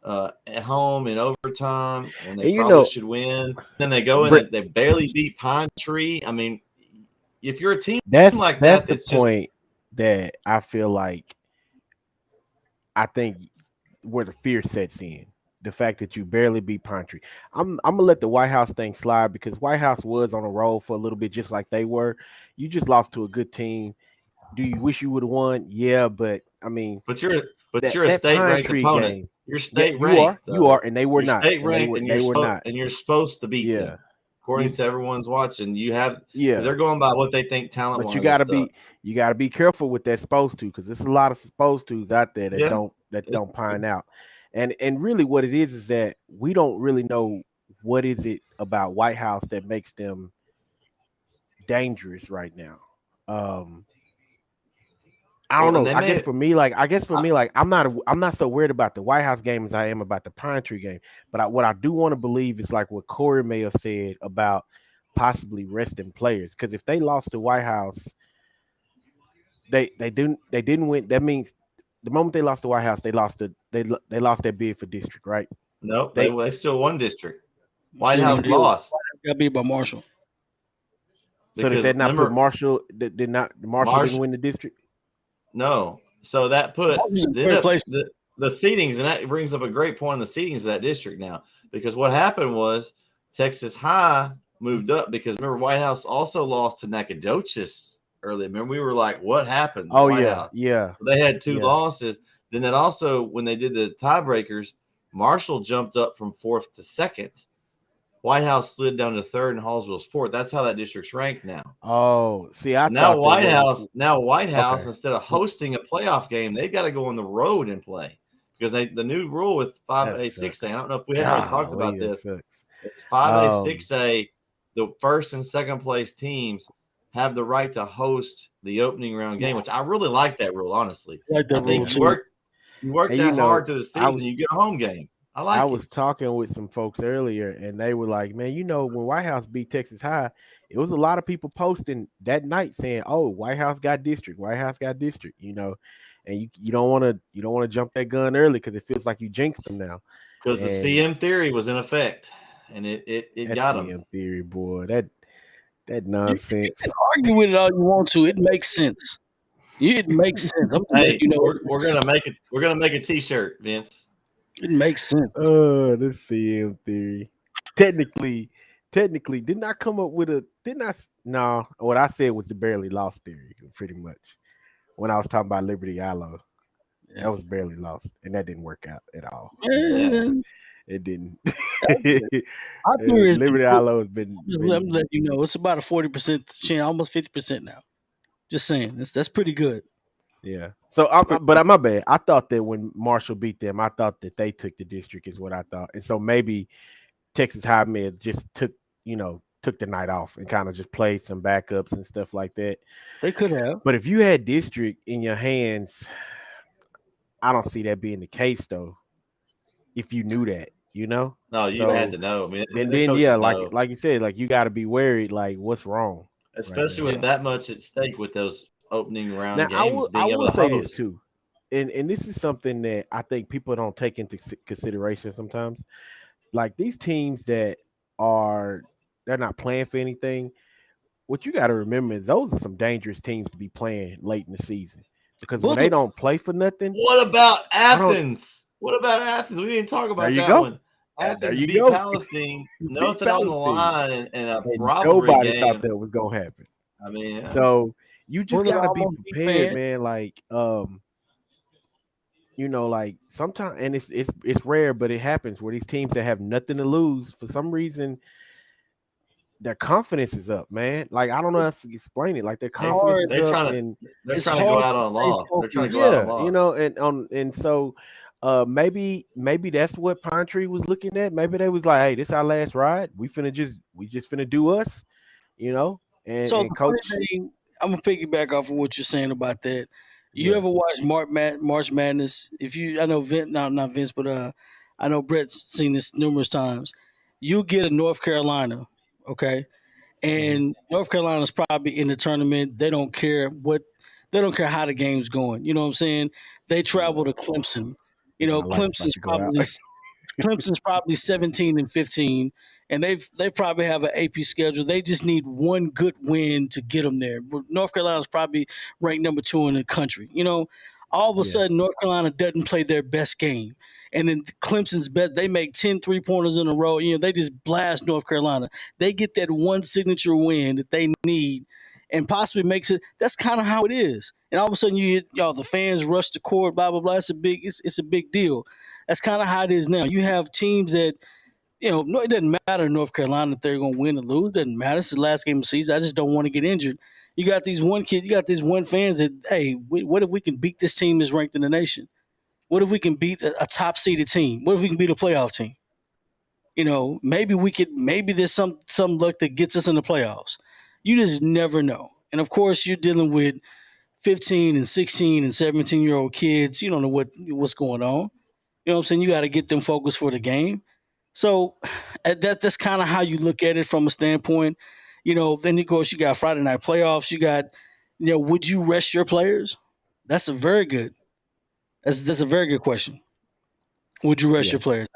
at home in overtime when they And probably should win. Then they go in Brett, and they barely beat Pine Tree. I mean, if you're a team like that's that, the it's just point that I feel like I think where the fear sets in. The fact that you barely beat Pine. I'm gonna let the White House thing slide because White House was on a roll for a little bit, just like they were. You just lost to a good team. Do you wish you would have won? Yeah, but I mean but you're a that state Pine ranked Tree opponent. game. You're Yeah, state ranked you are, though. and they were You're not, state ranked, and they were not. you're supposed to beat Yeah, them according you to everyone's watching. You have because yeah. they're going by what they think talent But wise and stuff. you gotta be careful with that supposed to because there's a lot of supposed tos out there Yeah, that don't pine out. And really what it is that we don't really know what is it about White House that makes them dangerous right now. I don't Well, and know. they made it. I guess for me, like I'm not so worried about the White House game as I am about the Pine Tree game. But what I do want to believe is like what Corey may have said about possibly resting players. Because if they lost to White House, they didn't win. That means the moment they lost to White House, they lost their bid for district, right? Nope, They they still won district. White Still one House deal. lost Got beat by Marshall. so did because that not put remember Marshall? Did not Marshall didn't Marsh. win the district? No, so that put Marshall's in did third up place. the seedings, and that brings up a great point in the seedings of that district now. Because what happened was Texas High moved up because remember White House also lost to Nacogdoches earlier. Remember we were like, what happened to Oh White yeah, House? yeah, They had two yeah. losses. Then that also when they did the tiebreakers, Marshall jumped up from fourth to second. White House slid down to third, and Hallsville's fourth. That's how that district's ranked now. Oh, see, I Now thought they White were House, okay. instead of hosting a playoff game, they got to go on the road and play because the new rule with That 5A, sucks. 6A. I don't know if we hadn't already talked Golly, about that this. sucks. It's 5A, Um, 6A. The first and second place teams have the right to host the opening round game, which I really like that rule. Honestly, I like I that rule think yeah. too. you work And that hard to the I season, you get a home game. I I like it was talking with some folks earlier, and they were like, "Man, when White House beat Texas High, it was a lot of people posting that night saying, "Oh, White House got district, White House got district," and you don't want to jump that gun early because it feels like you jinxed them now. because the And CM theory was in effect, and it that got them. CM theory, boy, that You can nonsense. argue with it all you want to. It makes sense. It makes sense. I'm just letting Hey, you know it we're makes gonna sense. make it. We're gonna make a T-shirt, Vince. It makes sense. The CM theory. Technically, didn't I come up with a? Didn't I? No, what I said was the barely lost theory, pretty much. When I was talking about Liberty Aloe, Yeah. that was barely lost, and that didn't work out at all. Yeah. It didn't. Our theory has been Liberty proven. Aloe has I'm letting you know it's about a 40% chance, almost 50% now. Just saying, that's pretty good. yeah. So, my bad. I thought that when Marshall beat them, I thought that they took the district, is what I thought, and so maybe Texas High Med just took the night off and kind of just played some backups and stuff like that. They could have. But if you had district in your hands, I don't see that being the case though. If you knew that, No, you had to know. I mean, the then yeah, coaches know, like you said, like you got to be worried, like what's wrong right especially now. with that much at stake with those opening Now round I games will I being able will to say this host. too, and this is something that I think people don't take into consideration sometimes. Like these teams that they're not playing for anything. What you got to remember is those are some dangerous teams to be playing late in the season because when they Booker, don't play for nothing, What about I don't. Athens? What about Athens? We didn't talk There about you that go. one. There Athens you beat go. Palestine, Big nothing on the Palestine, line, and a and rivalry nobody thought game. that was gonna happen. I mean, So you just Booker gotta be almost beat prepared, man. man. Like like sometimes, and it's rare, but it happens where these teams that have nothing to lose for some reason, their confidence is up, man. Like I don't know how to explain it. Like their they confidence is they're up, trying to and they're It's trying to go hard out to on a stay loss. They're trying to go focused. out on a yeah, loss. and so maybe that's what Pine Tree was looking at. Maybe they was like, hey, this our last ride. We just finna do us, you know, So and the funny coach, thing, I'm gonna piggyback off of what you're saying about that. You yeah. ever watch March Madness? If you, I know Vince, no, not Vince, but I know Brett's seen this numerous times. You get a North Carolina, okay, Hmm. and North Carolina's probably in the tournament. They don't care how the game's going. You know what I'm saying? They Yeah. travel to Clemson. You My know, light's about to go out. Clemson's probably 17 and 15, and they probably have an AP schedule. They just need one good win to get them there. But North Carolina's probably ranked number 2 in the country. You know, all of a Yeah, sudden North Carolina doesn't play their best game. And then Clemson's best, they make 10 3-pointers in a row. You know, they just blast North Carolina. They get that one signature win that they need and possibly makes it. That's kind of how it is. And all of a sudden, the fans rush the court, blah blah blah. It's a big deal. That's kind of how it is now. You have teams that, no, it doesn't matter in North Carolina if they're going to win or lose. It doesn't matter. It's the last game of the season. I just don't want to get injured. You got these one fans that, hey, what if we can beat this team that's ranked in the nation? What if we can beat a top seeded team? What if we can beat a playoff team? Maybe there's some luck that gets us in the playoffs. You just never know. And of course, you're dealing with 15 and 16 and 17-year-old kids. You don't know what's going on. You know what I'm saying? You got to get them focused for the game. So that's kind of how you look at it from a standpoint. Then of course you got Friday night playoffs. You got, would you rest your players? That's a very good. That's a very good question. Would you rest your players?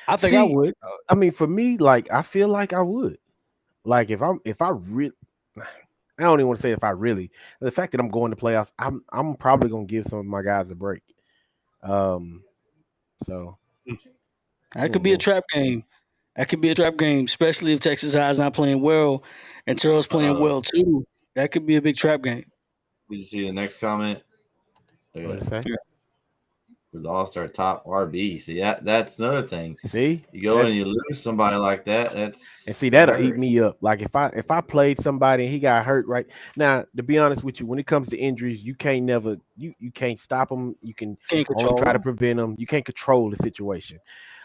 I think I would. I mean, for me, like I feel like I would. Like if I really, I don't even want to say if I really. The fact that I'm going to playoffs, I'm probably gonna give some of my guys a break. So that could be a trap game. That could be a trap game, especially if Texas High is not playing well and Terrell's playing well too. That could be a big trap game. Did you see the next comment? what say? With the All-Star top RB. See, that's another thing. See, you go and you lose somebody like that. And see, that'll eat me up. Like if I played somebody and he got hurt right now, to be honest with you, when it comes to injuries, you can't you can't stop them. You can only try to prevent them. You can't control the situation.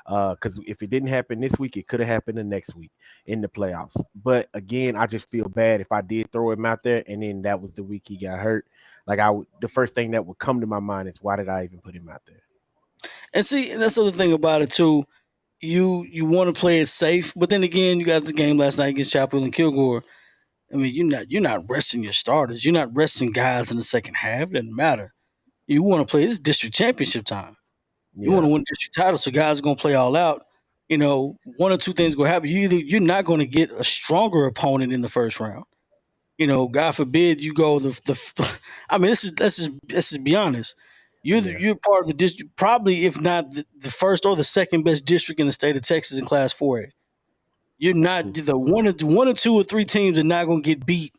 Because if it didn't happen this week, it could have happened the next week in the playoffs. But again, I just feel bad if I did throw him out there and then that was the week he got hurt. Like the first thing that would come to my mind is why did I even put him out there? And see, that's the other thing about it too. You want to play it safe, but then again, you got the game last night against Chapel and Kilgore. I mean, you're not resting your starters. You're not resting guys in the second half. It doesn't matter. You want to play this district championship time. You want to win the district title, so guys are gonna play all out. One or two things gonna happen. You're not going to get a stronger opponent in the first round. God forbid you go I mean, let's just be honest. You're part of the district, probably if not the first or the second best district in the state of Texas in Class 4A. You're not the one or two or three teams are not going to get beat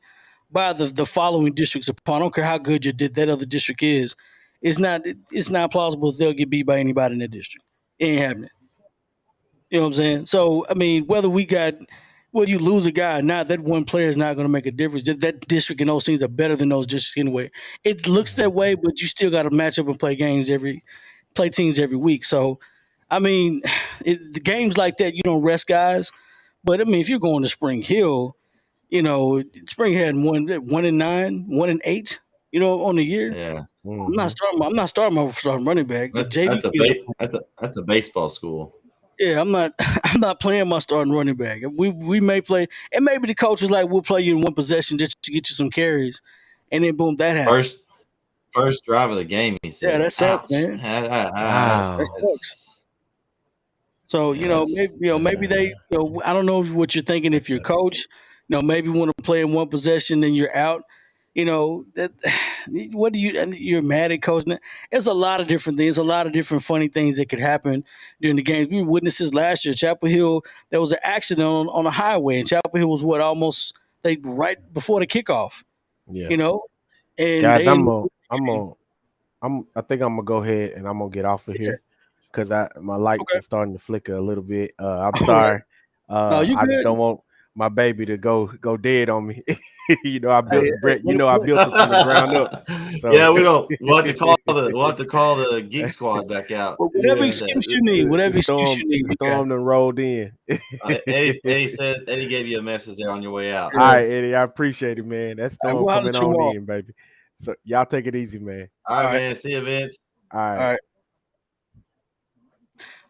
by the following districts upon. I don't care how good that other district is. It's not plausible that they'll get beat by anybody in that district. It ain't happening. You know what I'm saying? So I mean, whether you lose a guy or not, that one player is not going to make a difference. That district and those teams are better than those districts anyway. It looks that way, but you still got to match up and play teams every week. So, I mean, the games like that, you don't rest guys. But I mean, if you're going to Spring Hill, Spring Hill had 1-9, 1-8, on the year. Yeah. I'm not starting my starting running back. That's a baseball school. Yeah, I'm not playing my starting running back. We may play, and maybe the coach is like, we'll play you in one possession just to get you some carries, and then boom, that happens. First drive of the game, he said. Yeah, that sucks, man. That sucks. So maybe they, I don't know what you're thinking if you're coach. Maybe want to play in one possession, then you're out. You're mad at coach. There's a lot of different things, a lot of different funny things that could happen during the games. We witnessed this last year. Chapel Hill, there was an accident on a highway, and Chapel Hill was right before the kickoff. Yeah. And guys, I think I'm gonna go ahead and I'm gonna get off of here because my lights are starting to flicker a little bit. I'm sorry. I just don't want my baby to go dead on me. I built Brett. I built it from the ground up. So. Yeah, we'll have to call the Geek Squad back out. Whatever excuse you need. The storm done rolled in. Eddie gave you a message there on your way out. All right, Eddie, I appreciate it, man. That storm coming on in, baby. So y'all take it easy, man. All right, man. See you, Vince. All right.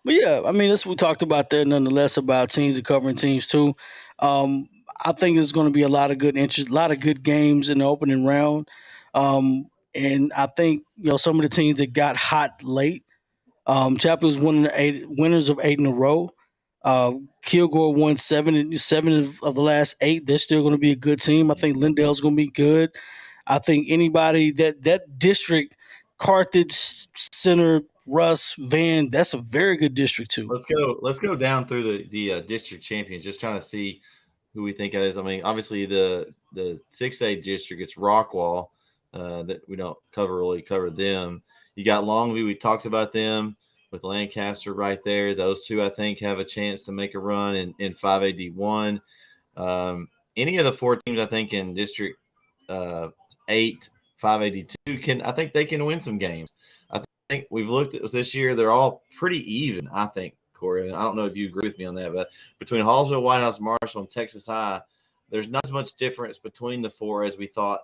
But yeah, I mean, that's what we talked about there. Nonetheless, about teams and covering teams too. I think there's going to be a lot of good interest, a lot of good games in the opening round. And I think some of the teams that got hot late. Chapel was one of the winners of 8 in a row. Kilgore won 7 of the last 8. They're still going to be a good team. I think Lindale's going to be good. I think anybody that district, Carthage, Center, Russ, Van, that's a very good district too. Let's go down through the district champions, just trying to see who we think it is. I mean, obviously the 6A district, it's Rockwall that we don't cover them. You got Longview, we talked about them with Lancaster right there. Those two, I think, have a chance to make a run in 5AD1. Any of the 4 teams, I think, in District 8, 582 I think they can win some games. I think think we've looked at this year, they're all pretty even, I think, Corey. I don't know if you agree with me on that, but between Hallsville, White House, Marshall, and Texas High, there's not as much difference between the four as we thought.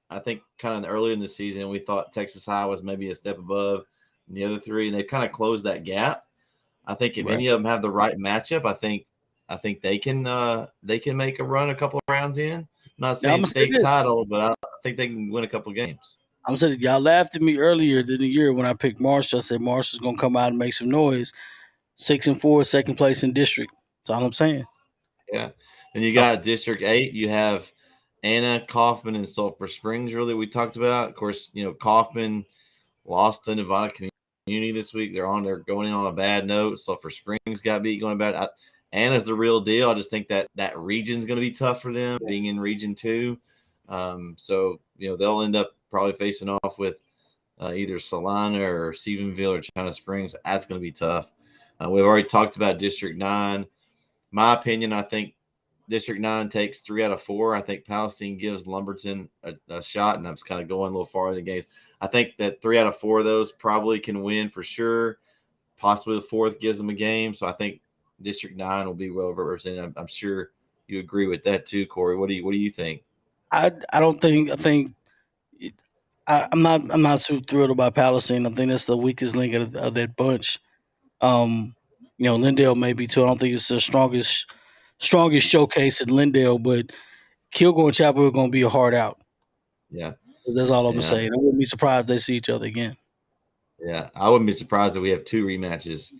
I think kind of early in the season, we thought Texas High was maybe a step above the other three, and they kind of closed that gap. I think if any of them have the right matchup, I think they can make a run a couple of rounds in. I'm not saying state title, but I think they can win a couple of games. I'm saying y'all laughed at me earlier in the year when I picked Marshall. I said Marshall's gonna come out and make some noise. 6-4, second place in district. That's all I'm saying. Yeah, and you got District 8. You have Anna, Kaufman, and Sulphur Springs. Really, we talked about. Of course, Kaufman lost to Nevada Community this week. They're going in on a bad note. Sulphur Springs got beat going bad. Anna's the real deal. I just think that region's going to be tough for them, being in Region 2. So they'll end up probably facing off with either Salina or Stephenville or China Springs. That's going to be tough. We've already talked about District 9. My opinion, I think District 9 takes 3 out of 4. I think Palestine gives Lumberton a shot, and I'm just kind of going a little far in the games. I think that 3 out of 4 of those probably can win for sure. Possibly the fourth gives them a game. So I think District 9 will be well represented. I'm sure you agree with that too, Corey. What do you think? I think I'm not too thrilled about Palestine. I think that's the weakest link of that bunch. Lindale may be too. I don't think it's the strongest showcase at Lindale, but Kilgore and Chapel are going to be a hard out. Yeah, that's all I'm gonna say. I wouldn't be surprised if they see each other again. Yeah, I wouldn't be surprised if we have 2 rematches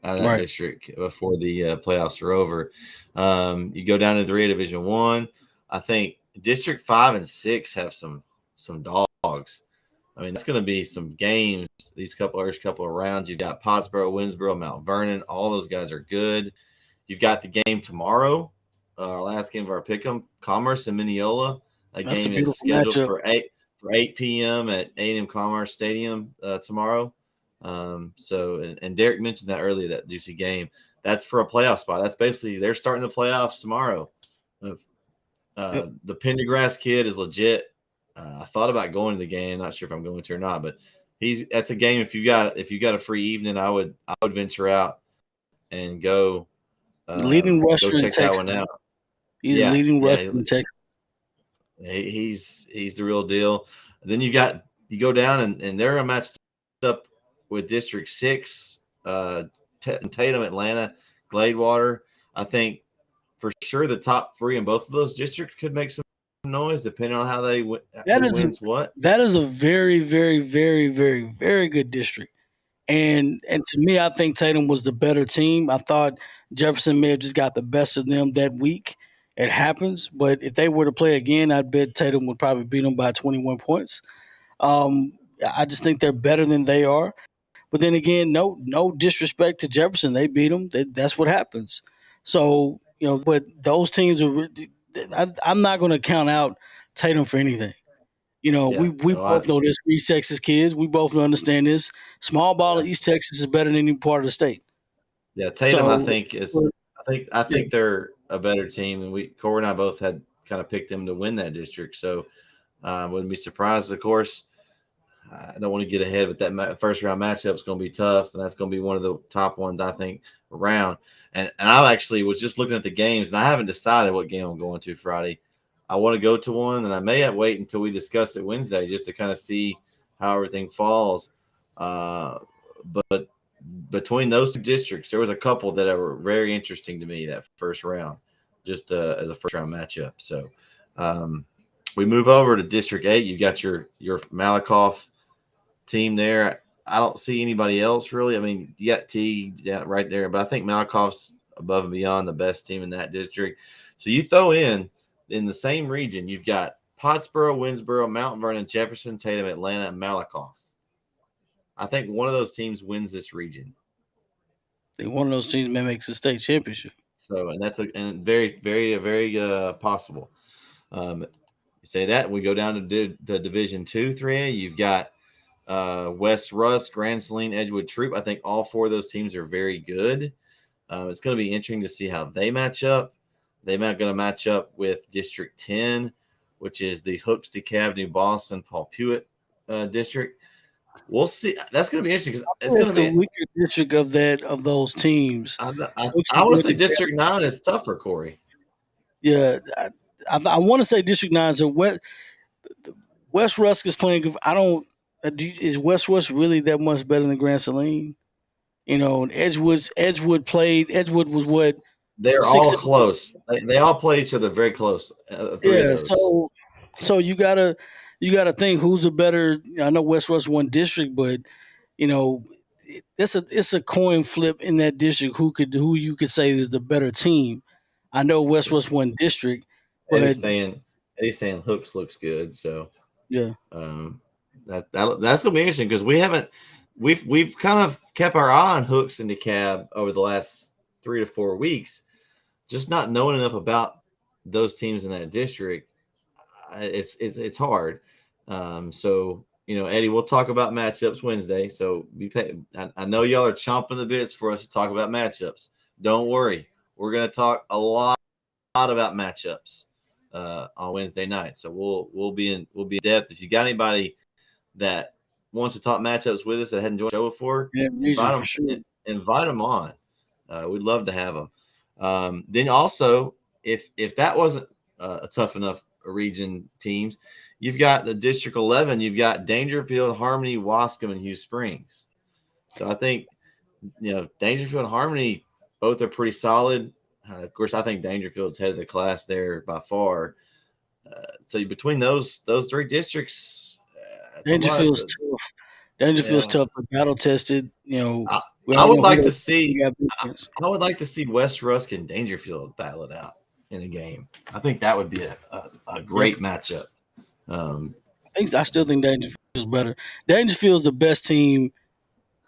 out of that district before the playoffs are over. You go down to the 3A Division 1. I think District 5 and 6 have some dogs. I mean, that's going to be some games. These couple of rounds. You've got Pottsboro, Winsboro, Mount Vernon. All those guys are good. You've got the game tomorrow. Our last game of our pick'em, Commerce and Mineola. That's game is scheduled for 8 p.m. at A&M Commerce Stadium tomorrow. And Derek mentioned that earlier, that juicy game. That's for a playoff spot. That's basically they're starting the playoffs tomorrow. The Pendergrass kid is legit. I thought about going to the game. Not sure if I'm going to or not, but that's a game. If you got a free evening, I would venture out and go. Leading rusher go check in Texas. That one out. He's leading rusher in Texas. He's the real deal. And then you go down and they're matched up with District 6, Tatum, Atlanta, Gladewater. I think for sure the top 3 in both of those districts could make some noise depending on how they wins what. That is a very, very, very, very, very good district. And to me, I think Tatum was the better team. I thought Jefferson may have just got the best of them that week. It happens, but if they were to play again, I'd bet Tatum would probably beat them by 21 points. I just think they're better than they are. But then again, no disrespect to Jefferson. They beat them. That's what happens. So, but those teams are – I'm not going to count out Tatum for anything. We both know this. East Texas kids, we both understand this. Small ball in East Texas is better than any part of the state. Yeah, Tatum, I think is. I think they're a better team, and Corey and I both had kind of picked them to win that district. So, wouldn't be surprised. Of course, I don't want to get ahead, but that first round matchup is going to be tough, and that's going to be one of the top ones I think around. And I actually was just looking at the games, and I haven't decided what game I'm going to Friday. I want to go to one, and I may have wait until we discuss it Wednesday just to kind of see how everything falls. But between those 2 districts, there was a couple that were very interesting to me that first round, just as a first round matchup. So we move over to District 8. You got your Malakoff team there. I don't see anybody else really. I mean, you got T right there, but I think Malakoff's above and beyond the best team in that district. So you throw in the same region, you've got Pottsboro, Winsboro, Mount Vernon, Jefferson, Tatum, Atlanta, and Malakoff. I think one of those teams wins this region. I think one of those teams may make the state championship. So, and that's very, very, very possible. You say that, we go down to the Division 2, 3A. You've got West Russ, Grand Saline, Edgewood, Troop. I think all 4 of those teams are very good. It's going to be interesting to see how they match up. They're going to match up with District 10, which is the Hooks, DeKalb, New Boston, Paul Pewitt district. We'll see. That's going to be interesting because it's going It's to the be. weaker district of those teams. Hooks I is want to good say to District 9 is tougher, Corey. Yeah, I want to say District 9. So West Rusk is playing. I don't. Is West Rusk really that much better than Grand Saline? And Edgewood played. Edgewood was what They're six. all close. They all play each other very close. Three of Yeah. those. So you gotta think who's a better. I know West Rusk won district, but you know it's a coin flip in that district. Who you could say is the better team? I know West Rusk won district, but Eddie's saying Hooks looks good. So yeah, um, that's gonna be interesting because we've kind of kept our eye on Hooks and DeKalb over the last 3 to 4 weeks, just not knowing enough about those teams in that district. It's hard. So Eddie, we'll talk about matchups Wednesday. So I know y'all are chomping the bits for us to talk about matchups. Don't worry, we're gonna talk a lot about matchups on Wednesday night. So we'll be in depth. If you got anybody that wants to talk matchups with us that hadn't joined the show before, yeah, for sure. invite them on. We'd love to have them. Then also, if that wasn't a tough enough region teams, you've got the District 11. You've got Dangerfield, Harmony, Wascom, and Hughes Springs. So I think Dangerfield and Harmony both are pretty solid. Of course, I think Dangerfield's head of the class there by far. So between those three districts, Dangerfield's tough. Dangerfield's tough, but battle tested. I would like to see. I would like to see West Rusk and Dangerfield battle it out in a game. I think that would be a great matchup. I still think Dangerfield's better. Dangerfield's the best team.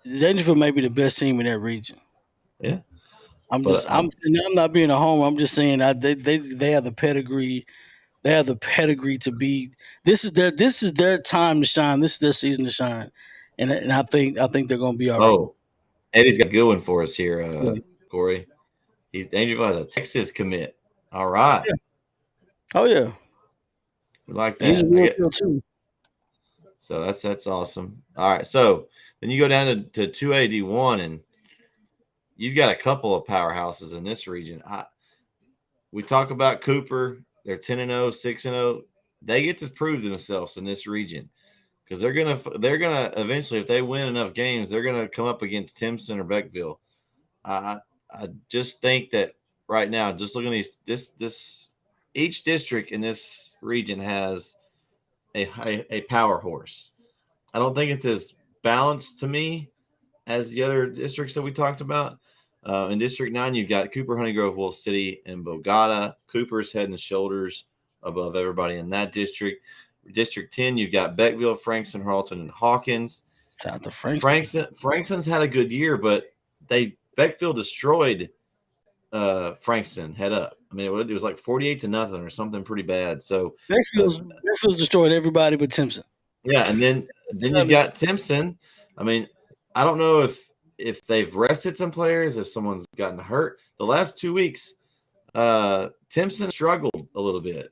Dangerfield may be the best team in that region. Yeah. I'm not being a homer. I'm just saying they have the pedigree. They have the pedigree to be. This is their time to shine. This is their season to shine, and I think they're going to be all right. Oh, Eddie's got a good one for us here, Corey. He's Dangerfield has a Texas commit. All right. Yeah. Oh yeah. We like that. He's a real too. So that's awesome. All right. So then you go down to 2AD1 and you've got a couple of powerhouses in this region. We talk about Cooper. They're 10-0, 6-0. They get to prove themselves in this region because they're gonna eventually, if they win enough games, they're gonna come up against Timpson or Beckville. I just think that right now, just looking at this each district in this region has a power horse. I don't think it's as balanced to me as the other districts that we talked about. In District 9, you've got Cooper, Honey Grove, Wolf City, and Bogota. Cooper's head and shoulders above everybody in that district. District 10, you've got Beckville, Frankston, Harleton, and Hawkins. Shout out to Frankston. Frankston's had a good year, but Beckville destroyed Frankston head up. I mean, it was like 48-0 or something pretty bad. So Beckville's destroyed everybody but Timpson. Yeah, and then you've got Timpson. I mean, I don't know if they've rested some players, if someone's gotten hurt. The last 2 weeks, Timpson struggled a little bit.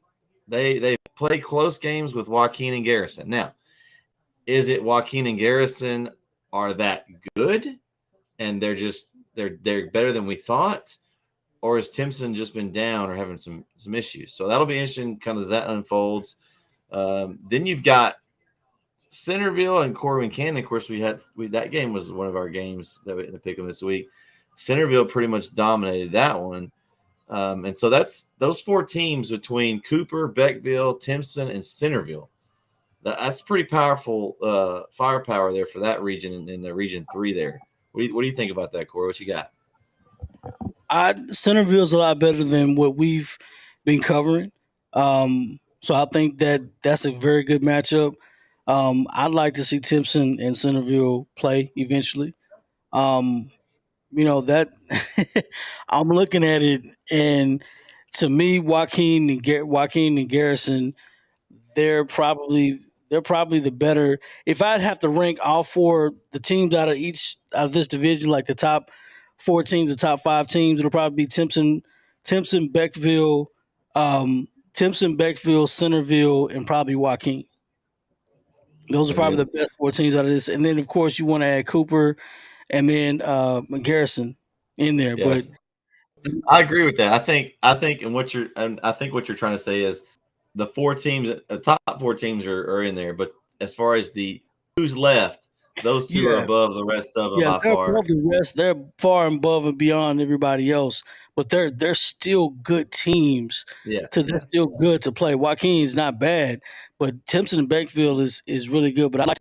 They played close games with Joaquin and Garrison. Now, is it Joaquin and Garrison are that good, and they're better than we thought, or has Timpson just been down or having some issues? So that'll be interesting, kind of as that unfolds. Then you've got Centerville and Corbin Canyon. Of course, that game was one of our games that we had to pick them this week. Centerville pretty much dominated that one. And so that's those four teams between Cooper, Beckville, Timpson, and Centerville. That's pretty powerful firepower there for that region in the Region 3 there. What do you think about that, Corey? What you got? Centerville's a lot better than what we've been covering. So I think that's a very good matchup. I'd like to see Timpson and Centerville play eventually. That I'm looking at it, and to me, Joaquin and Garrison, they're probably the better. If I'd have to rank all four the teams out of this division, like the top 4 teams, the top 5 teams, it'll probably be Timpson, Beckville, Centerville, and probably Joaquin. Those are Maybe. probably the best four teams out of this. And then, of course, you want to add Cooper and then Garrison in there. But Yes, I agree with that. I think, and I think what you're trying to say is the four teams, the top four teams are in there. But as far as the who's left, those two are yeah, above the rest of them yeah, by they're far. above the rest. They're far above and beyond everybody else. But they're still good teams. Yeah, They're yeah. still good to play. Joaquin's not bad, but Timpson and Beckville is really good. But I like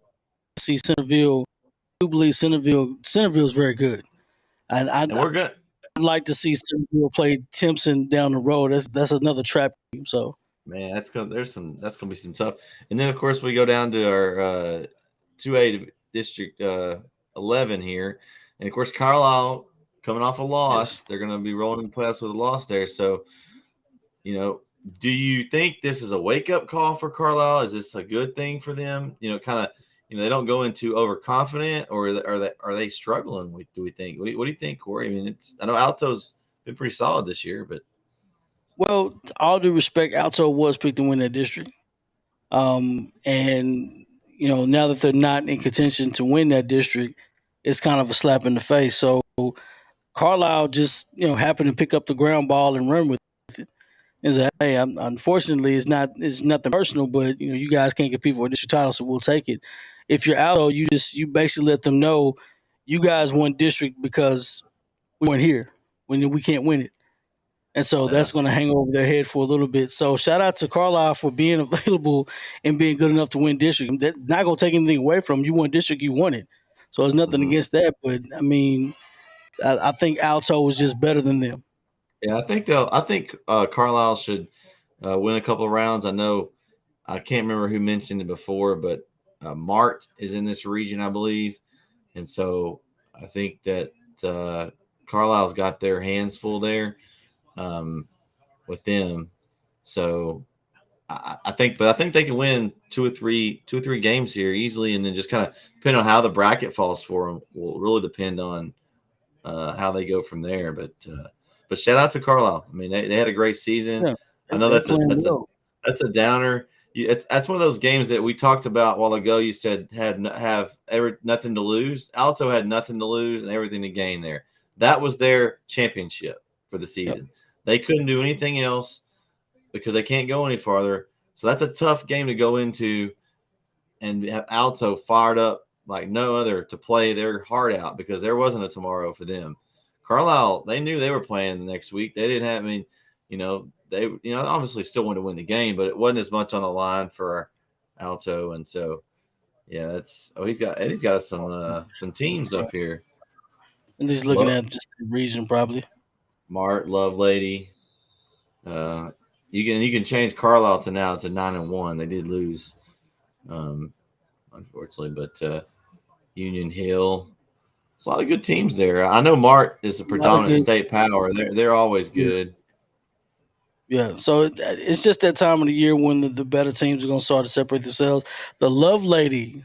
to see Centerville. I do believe Centerville is very good. And And we're good. I'd like to see Centerville play Timpson down the road. That's another trap team. So Man, that's gonna be some tough. And then of course we go down to our 2A district 11 here, and of course Carlisle coming off a yes. loss, they're gonna be rolling the playoffs with a loss there. So you know, do you think this is a wake up call for Carlisle? Is this a good thing for them? Kind of, they don't go into overconfident, or are they struggling? Do we think? What do you think, Corey? I mean, I know Alto's been pretty solid this year, but Well, all due respect, Alto was picked to win that district. And now that they're not in contention to win that district, it's kind of a slap in the face. So Carlisle just happened to pick up the ground ball and run with it. And say, hey, unfortunately, it's nothing personal, but you guys can't compete for a district title, so we'll take it. If you're Alto, you basically let them know you guys won district because we weren't here when we can't win it. And so yeah, that's going to hang over their head for a little bit. So shout out to Carlisle for being available and being good enough to win district. That's not going to take anything away from them. You won district, you won it. So there's nothing mhm. against that. But I mean, I think Alto was just better than them. Yeah. I think Carlisle should win a couple of rounds. I know I can't remember who mentioned it before, but Mart is in this region, I believe, and so I think that Carlisle's got their hands full there um, with them. So but I think they can win two or three games here easily, and then just kind of depending on how the bracket falls for them will really depend on how they go from there. But shout out to Carlisle. I mean, they had a great season. Yeah, I know they're playing well. that's a downer. That's one of those games that we talked about a while ago. You said nothing to lose. Alto had nothing to lose and everything to gain there. That was their championship for the Yep. season. They couldn't do anything else because they can't go any farther. So that's a tough game to go into and have Alto fired up like no other to play their heart out because there wasn't a tomorrow for them. Carlisle, they knew they were playing the next week. They didn't have, they obviously still wanted to win the game, but it wasn't as much on the line for Alto. And so, yeah, he's got some teams up here. And just looking Love at just the region, probably. Mart, Love Lady. Uh, you can change Carlisle to 9-1. They did lose, unfortunately, but Union Hill. It's a lot of good teams there. I know Mart is a A lot of predominant good. state power. They're always Yeah. good. Yeah, so it's just that time of the year when the better teams are going to start to separate themselves. The Love Lady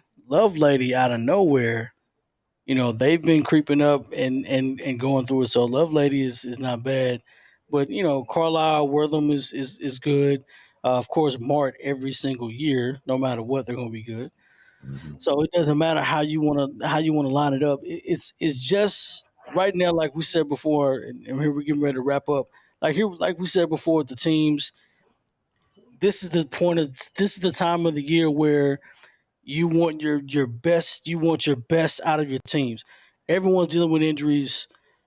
out of nowhere, they've been creeping up and going through it. So Love Lady is not bad, but Carlisle Wortham is good. Of course, Mart every single year, no matter what, they're going to be good. Mhm. So it doesn't matter how you want to line it up. It's just right now, like we said before, and here we're getting ready to wrap up. Like we said before, with the teams, this is the time of the year where you want your best. You want your best out of your teams. Everyone's dealing with injuries.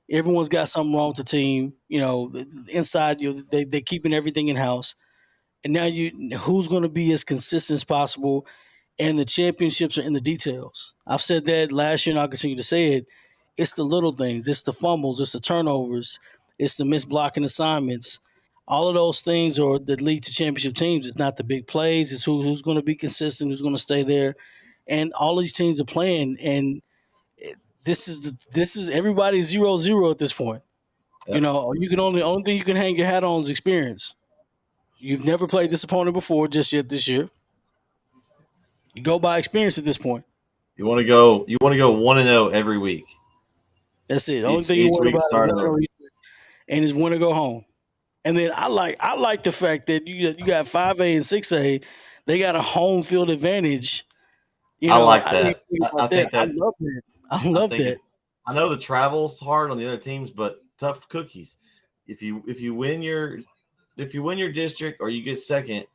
Everyone's got something wrong with the team. Inside, they're keeping everything in house, and now who's going to be as consistent as possible, and the championships are in the details. I've said that last year, and I'll continue to say it. It's the little things. It's the fumbles. It's the turnovers. It's the missed blocking assignments. All of those things are that lead to championship teams. It's not the big plays. It's who's going to be consistent, who's going to stay there, and all these teams are playing. And this is everybody's 0-0 at this point. Yep. You can only thing you can hang your hat on is experience. You've never played this opponent before just yet this year. You go by experience at this point. You want to go 1-0 every week. That's it. The only thing you Each worry week about is starting over. and is when to go home. And then I like the fact that you got 5A and 6A, they got a home field advantage You I know, like I didn't even that. think I about that. think I that love that. I I love think that. if I know the travel's hard on the other teams, but tough cookies. If you win your district or you get second,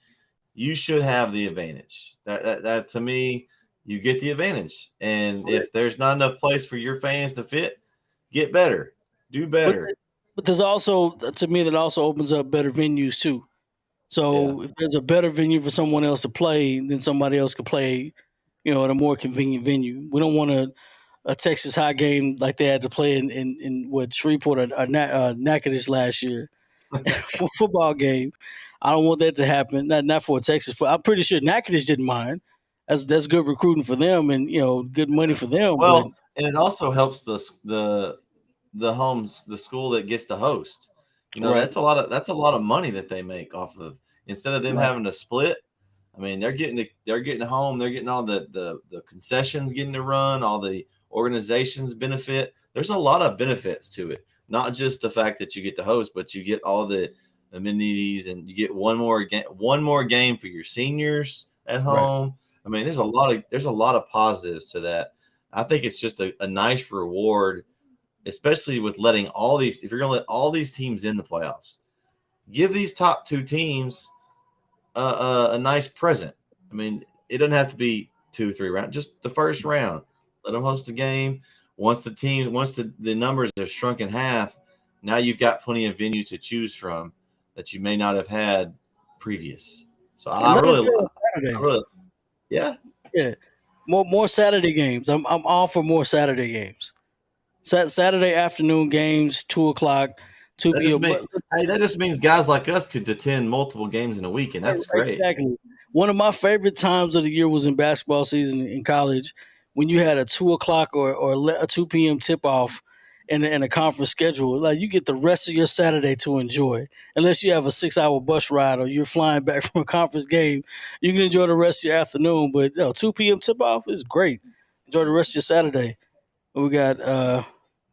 you should have the advantage. That to me, you get the advantage. And if there's not enough place for your fans to fit, get better, do But better. but there's also to me that also opens up better venues too. Yeah, So if there's a better venue for someone else to play, then somebody else could play, at a more convenient venue. We don't want a Texas high game like they had to play in what Shreveport or Natchitoches last year for football game. I don't want that to happen. Not for Texas. I'm pretty sure Natchitoches didn't mind. That's good recruiting for them, and good money yeah. for them. But Well, and it also helps the school that gets to host. right, That's a lot of money that they make off of instead of them right, having to split. I mean, they're getting home, they're getting all the concessions getting to run, all the organizations benefit. There's a lot of benefits to it. Not just the fact that you get to host, but you get all the amenities and you get one more game for your seniors at right. home. I mean, there's a lot of positives to that. I think it's just a nice reward, especially with letting all these, if you're going to let all these teams in the playoffs, give these top two teams a nice present. I mean, it doesn't have to be 2, 3 rounds, just the first round. Let them host a game. Once the numbers are shrunk in half, now you've got plenty of venues to choose from that you may not have had previous. So And let them play on I Saturdays. really, yeah. Yeah, more Saturday games. I'm all for more Saturday games. Saturday afternoon games, 2 o'clock, two That just p.m. mean, hey, that just means guys like us could attend multiple games in a week, and that's great. Exactly. One of my favorite times of the year was in basketball season in college when you had a 2 o'clock or a 2 p.m. tip off in a conference schedule. Like you get the rest of your Saturday to enjoy, unless you have a 6 hour bus ride or you're flying back from a conference game. You can enjoy the rest of your afternoon, but 2 p.m. tip off is great. Enjoy the rest of your Saturday. We got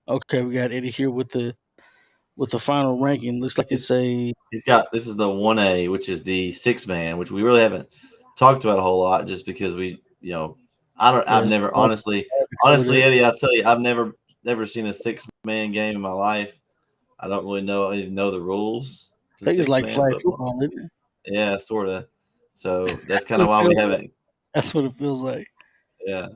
okay, we got Eddie here with the final ranking. Looks like it's a He's got this is the 1A, which is the 6 man, which we really haven't talked about a whole lot, just because I've yes, never over honestly, there. Eddie, I'll tell you, I've never seen a 6 man game in my life. I don't really even know the rules I to think it's six like man flag football. football, isn't it? Yeah, sort of. So that's That's kind what of it why we feels like. haven't. That's what it feels like. Yeah,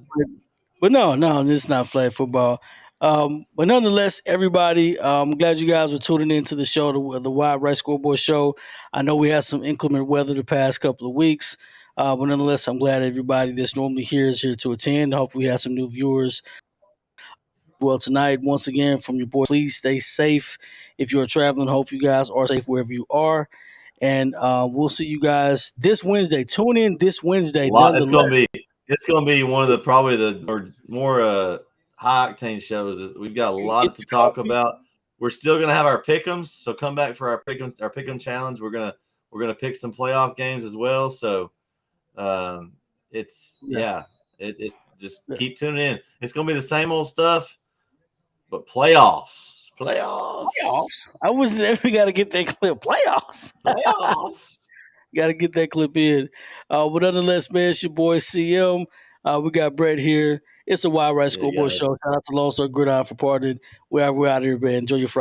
But no, this is not flag football. But nonetheless, everybody, I'm glad you guys were tuning into the show, the Wide Right Scoreboard show. I know we had some inclement weather the past couple of weeks, but nonetheless, I'm glad everybody that's normally here is here to attend. I hope we have some new viewers. Well, tonight, once again, from your boy, please stay safe if you're traveling. Hope you guys are safe wherever you are. And we'll see you guys this Wednesday. Tune in this a Wednesday, lot. nonetheless. It's gonna be one of the probably the more high octane shows. We've got a Get lot to your talk coffee. about. We're still gonna have our pick'ems, so come back for our pick'em challenge. We're gonna pick some playoff games as well. So it's Yeah. it's just Yeah. keep tuning in. It's gonna be the same old stuff, but playoffs, Playoffs. I was never got to get that clip. Playoffs. playoffs. Got to get that clip in. But nonetheless, man, it's your boy CM. We got Brett here. It's a Wild Right Yeah, Scoreboard guys. show. Shout out to Lone Star Gridiron for partying. We're out here, man. Enjoy your Friday.